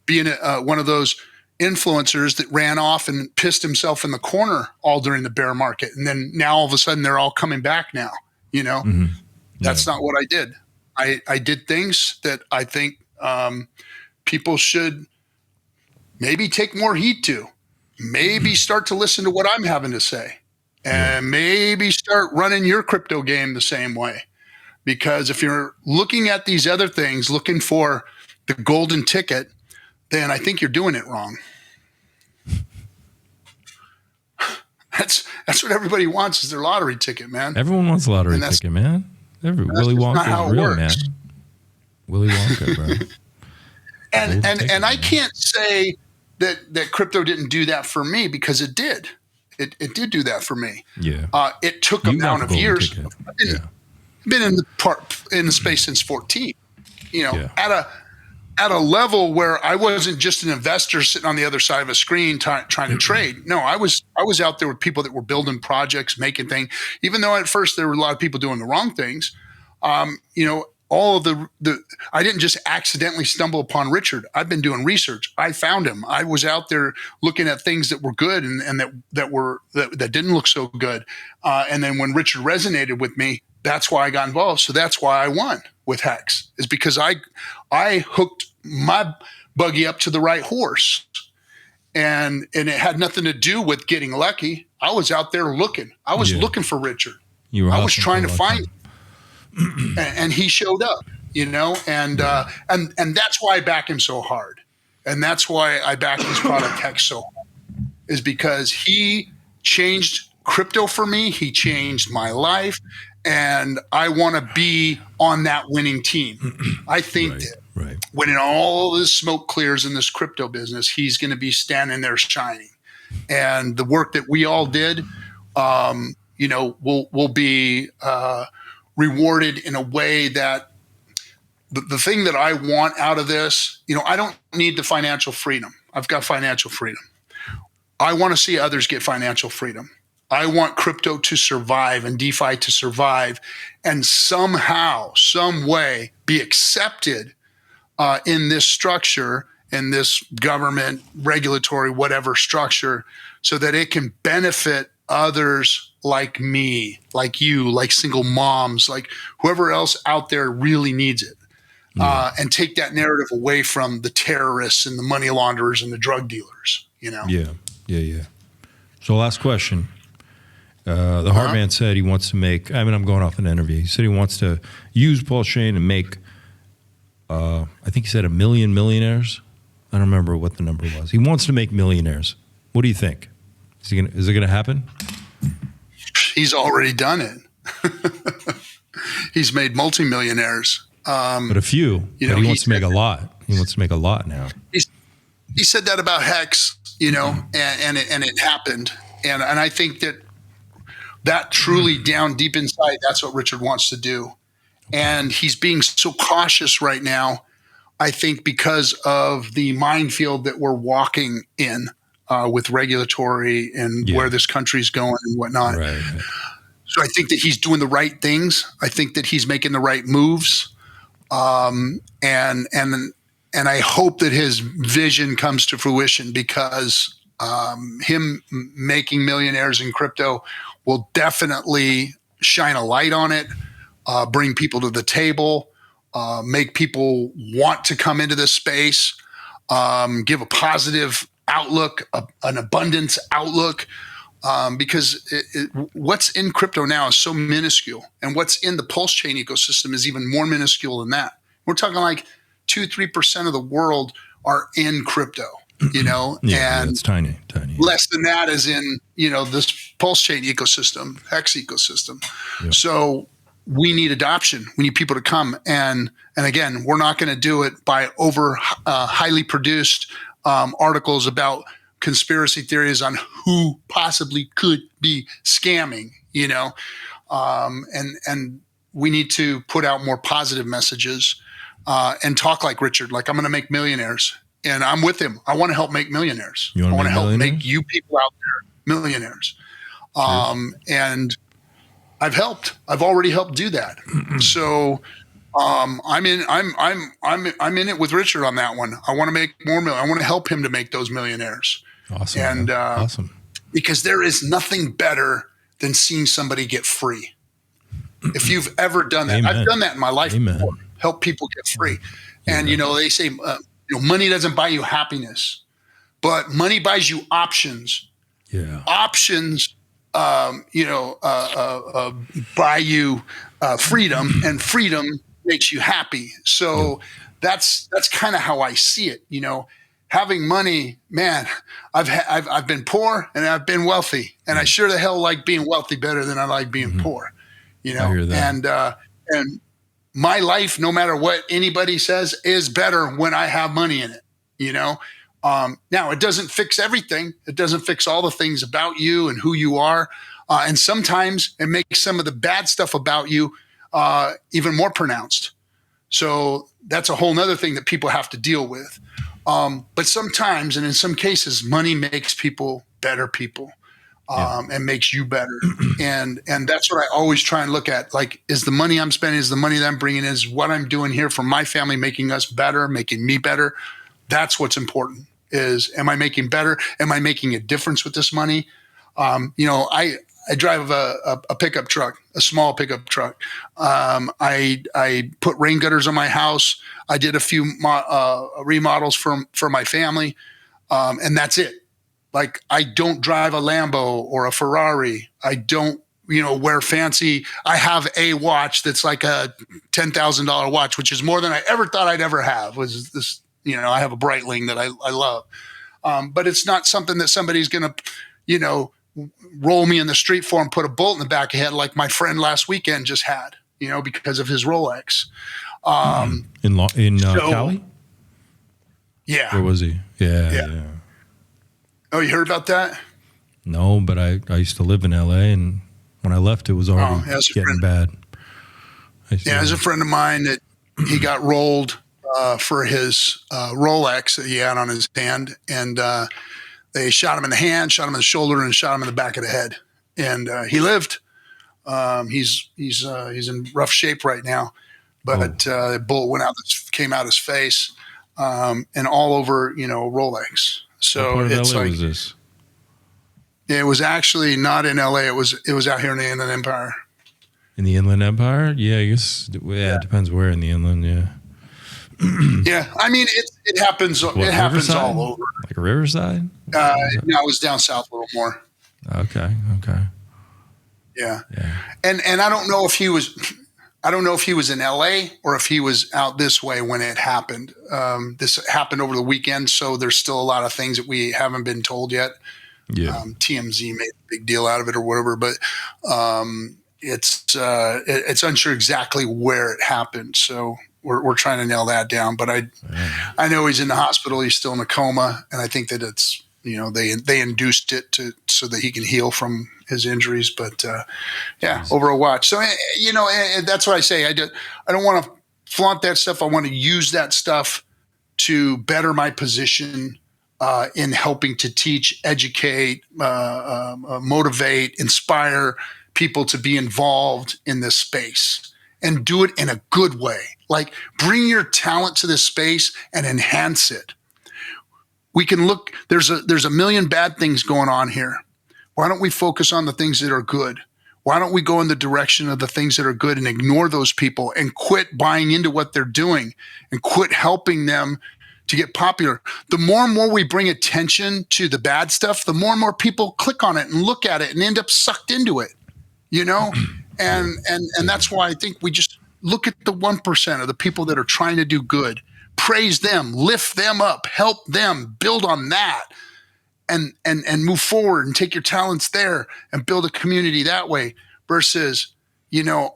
be in one of those influencers that ran off and pissed himself in the corner all during the bear market. And then now all of a sudden they're all coming back now, That's not what I did. I did things that I think people should maybe take more heed to, maybe start to listen to what I'm having to say, and maybe start running your crypto game the same way. Because if you're looking at these other things, looking for the golden ticket, then I think you're doing it wrong. That's what everybody wants, is their lottery ticket, man. Everyone wants a lottery ticket, man. Willy Wonka is real, man. Willy Wonka, bro. And I can't say that crypto didn't do that for me, because it did. It did do that for me. Yeah. It took a amount of years. I've been in the space since 14. At a level where I wasn't just an investor sitting on the other side of a screen trying to trade. No, I was out there with people that were building projects, making things. Even though at first there were a lot of people doing the wrong things, all of the I didn't just accidentally stumble upon Richard. I've been doing research. I found him. I was out there looking at things that were good and that didn't look so good. And then when Richard resonated with me, that's why I got involved. So that's why I won with Hex, is because I hooked my buggy up to the right horse. And it had nothing to do with getting lucky. I was out there looking. I was looking for Richard. I was trying to find him. And he showed up, and that's why I back him so hard. And that's why I back his product Hex so hard, is because he changed crypto for me. He changed my life. And I want to be on that winning team. I think that when all this smoke clears in this crypto business, he's going to be standing there shining. And the work that we all did, will be rewarded in a way that the thing that I want out of this, I don't need the financial freedom. I've got financial freedom. I want to see others get financial freedom. I want crypto to survive and DeFi to survive and somehow, some way be accepted in this structure, in this government, regulatory, whatever structure, so that it can benefit others like me, like you, like single moms, like whoever else out there really needs it. And take that narrative away from the terrorists and the money launderers and the drug dealers, you know? Yeah. So last question. The Hart man said he wants to make, I mean, I'm going off an interview. He said he wants to use PulseChain and make, I think he said 1 million millionaires. I don't remember what the number was. He wants to make millionaires. What do you think? Is it going to happen? He's already done it. He's made multimillionaires. But a few. You know, but he wants to make a lot. He wants to make a lot now. He said that about Hex, you know, and it happened. And I think that truly down deep inside, that's what Richard wants to do. And he's being so cautious right now, I think, because of the minefield that we're walking in with regulatory and where this country's going and whatnot. Right. So I think that he's doing the right things. I think that he's making the right moves. And I hope that his vision comes to fruition, because him making millionaires in crypto will definitely shine a light on it, bring people to the table, make people want to come into this space, give a positive outlook, an abundance outlook, because what's in crypto now is so minuscule, and what's in the PulseChain ecosystem is even more minuscule than that. We're talking like 2-3% of the world are in crypto, you know, and it's tiny. Less than that is in, you know, this PulseChain ecosystem, Hex ecosystem. Yeah. So we need adoption. We need people to come, and again, we're not going to do it by highly produced articles about conspiracy theories on who possibly could be scamming, you know, and we need to put out more positive messages and talk like Richard, like, I'm going to make millionaires, and I'm with him. I want to help make millionaires. I want to help make you people out there millionaires. And I've already helped do that. So I'm in it with Richard on that one. I want to make more I want to help him to make those millionaires. Awesome. And awesome. Because there is nothing better than seeing somebody get free. If you've ever done that, I've done that in my life before, help people get free. And, you know, they say, money doesn't buy you happiness, but money buys you options. Yeah. Options, buy you freedom, and freedom makes you happy. So that's kind of how I see it. You know, having money, man, I've been poor and I've been wealthy, and I sure the hell like being wealthy better than I like being poor. You know, and my life, no matter what anybody says, is better when I have money in it. You know, now it doesn't fix everything. It doesn't fix all the things about you and who you are, and sometimes it makes some of the bad stuff about you even more pronounced. So that's a whole nother thing that people have to deal with. But sometimes, and in some cases, money makes people better people. And makes you better. And that's what I always try and look at. Like, is the money I'm spending, is the money that I'm bringing, is what I'm doing here for my family, making us better, making me better? That's what's important. Is, am I making better? Am I making a difference with this money? You know, I drive a pickup truck, a small pickup truck. I put rain gutters on my house. I did a few remodels for my family. And that's it. Like, I don't drive a Lambo or a Ferrari. I don't, wear fancy. I have a watch that's like a $10,000 watch, which is more than I ever thought I'd ever have. Was this, I have a Breitling that I love. But it's not something that somebody's going to, roll me in the street for and put a bolt in the back of the head like my friend last weekend just had, because of his Rolex. In Cali? Yeah. Where was he? Yeah. Oh, you heard about that? No, but I used to live in LA, and when I left, it was already getting bad. As a friend of mine, that he got rolled for his Rolex that he had on his hand, and they shot him in the hand, shot him in the shoulder, and shot him in the back of the head. and he lived. He's in rough shape right now, but the bullet came out his face, and all over Rolex. So what part of it's LA like, was this? it was actually not in LA. It was out here in the Inland Empire. In the Inland Empire? Yeah, I guess. Yeah, it depends where in the inland. Yeah. Yeah, I mean it happens. What, it happens Riverside? all over. Like Riverside? No, it was down south a little more. Okay. Yeah. Yeah. And I don't know if he was in LA or if he was out this way when it happened. This happened over the weekend, so there's still a lot of things that we haven't been told yet. Yeah. TMZ made a big deal out of it or whatever, but it's unsure exactly where it happened. So we're trying to nail that down. But I know he's in the hospital. He's still in a coma, and I think that it's they induced it so that he can heal from his injuries. But over a watch. So that's what I say. I don't want to flaunt that stuff. I want to use that stuff to better my position in helping to teach, educate, motivate, inspire people to be involved in this space and do it in a good way. Like, bring your talent to this space and enhance it. We can look, there's a million bad things going on here. Why don't we focus on the things that are good? Why don't we go in the direction of the things that are good and ignore those people and quit buying into what they're doing and quit helping them to get popular? The more and more we bring attention to the bad stuff, the more and more people click on it and look at it and end up sucked into it, and that's why I think we just look at the 1% of the people that are trying to do good, praise them, lift them up, help them, build on that, and move forward and take your talents there and build a community that way versus,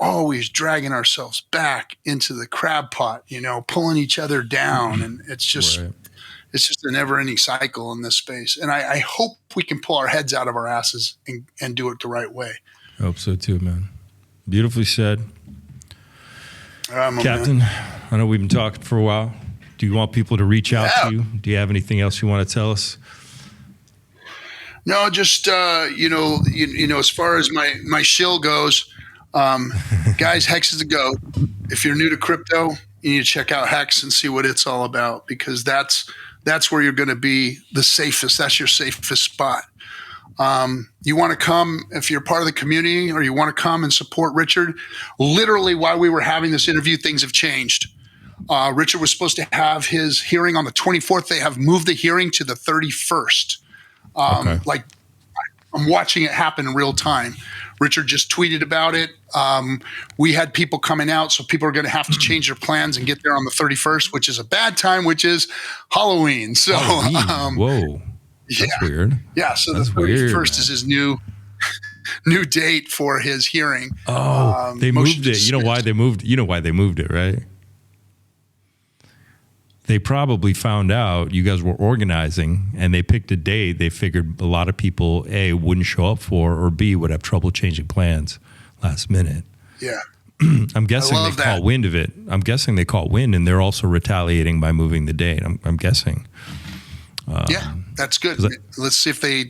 always dragging ourselves back into the crab pot, pulling each other down. And it's just, It's just a never ending cycle in this space. And I hope we can pull our heads out of our asses and do it the right way. I hope so too, man. Beautifully said. Captain, Man. I know we've been talking for a while. Do you want people to reach out to you? Do you have anything else you want to tell us? No, just, as far as my shill goes, guys, Hex is a go. If you're new to crypto, you need to check out Hex and see what it's all about, because that's where you're going to be the safest. That's your safest spot. You want to come, if you're part of the community, or you want to come and support Richard. Literally, while we were having this interview, things have changed. Richard was supposed to have his hearing on the 24th. They have moved the hearing to the 31st. Like, I'm watching it happen in real time. Richard just tweeted about it. We had people coming out, so people are going to have to change their plans and get there on the 31st, which is a bad time, which is Halloween. So, whoa, that's weird. Yeah, so that's the 31st weird, is his new date for his hearing. Oh, they moved it. You know why they moved? You know why they moved it, right? They probably found out you guys were organizing and they picked a date they figured a lot of people, A, wouldn't show up for, or B, would have trouble changing plans last minute. Yeah. I'm guessing they caught wind of it. I'm guessing they caught wind and they're also retaliating by moving the date. I'm guessing. Yeah, that's good. Let's see if they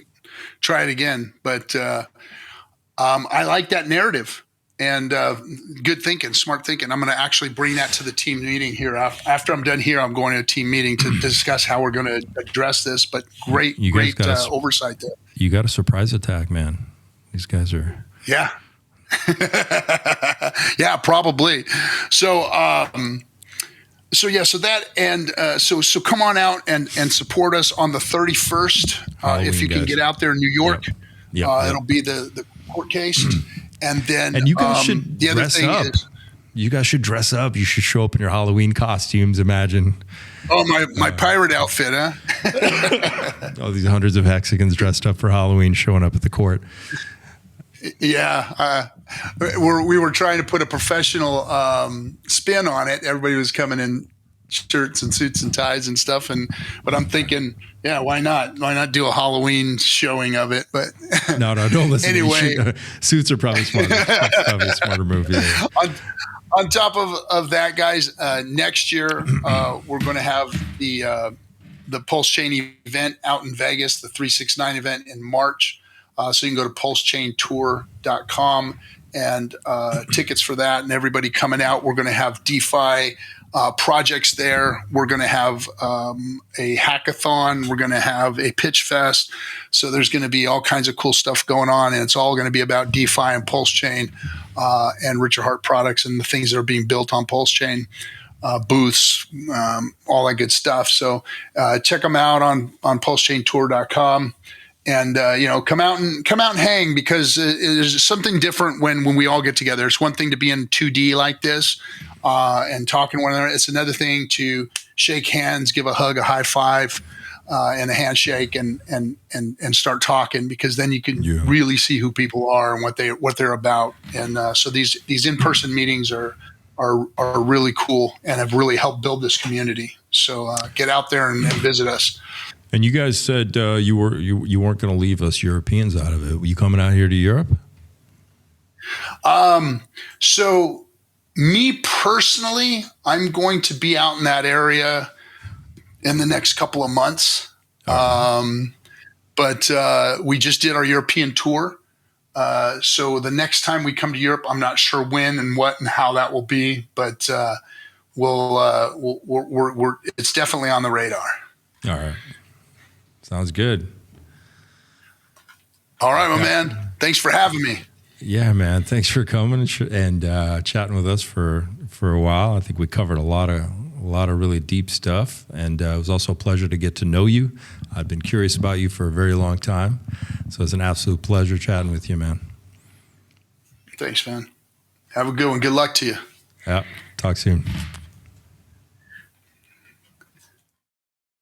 try it again. But I like that narrative. And good thinking, smart thinking. I'm going to actually bring that to the team meeting here. After I'm done here, I'm going to a team meeting to discuss how we're going to address this. But great oversight there. You got a surprise attack, man. These guys are. Yeah. Yeah, probably. So that, and so come on out and support us on the 31st. If you can get out there in New York, it'll be the court case. And then, you guys should dress up. You guys should dress up. You should show up in your Halloween costumes. Imagine. Oh, my pirate outfit, huh? All these hundreds of Hexicans dressed up for Halloween showing up at the court. Yeah, we were trying to put a professional spin on it. Everybody was coming in shirts and suits and ties and stuff, but I'm thinking, yeah, why not? Why not do a Halloween showing of it? But no, don't listen. Anyway, suits are probably smarter. That's probably a smarter move. Yeah. On top of that, guys, next year we're going to have the PulseChain event out in Vegas, the 369 event in March. So you can go to PulseChainTour.com and tickets for that, and everybody coming out. We're going to have DeFi projects there. We're going to have a hackathon. We're going to have a pitch fest. So there's going to be all kinds of cool stuff going on, and it's all going to be about DeFi and PulseChain and Richard Hart products and the things that are being built on PulseChain, booths, all that good stuff. So check them out on PulseChainTour.com. And come out and hang, because there's something different when we all get together. It's one thing to be in 2D like this and talking to one another. It's another thing to shake hands, give a hug, a high five, and a handshake, and start talking, because then you can really see who people are and what they're about. And so these in-person meetings are really cool and have really helped build this community. So get out there and visit us. And you guys said you weren't going to leave us Europeans out of it. Were you coming out here to Europe? So me personally, I'm going to be out in that area in the next couple of months. But we just did our European tour. So the next time we come to Europe, I'm not sure when and what and how that will be, but it's definitely on the radar. All right. Sounds good. All right, my man. Thanks for having me. Yeah, man. Thanks for coming and chatting with us for a while. I think we covered a lot of really deep stuff, and it was also a pleasure to get to know you. I've been curious about you for a very long time, so it's an absolute pleasure chatting with you, man. Thanks, man. Have a good one. Good luck to you. Yeah. Talk soon.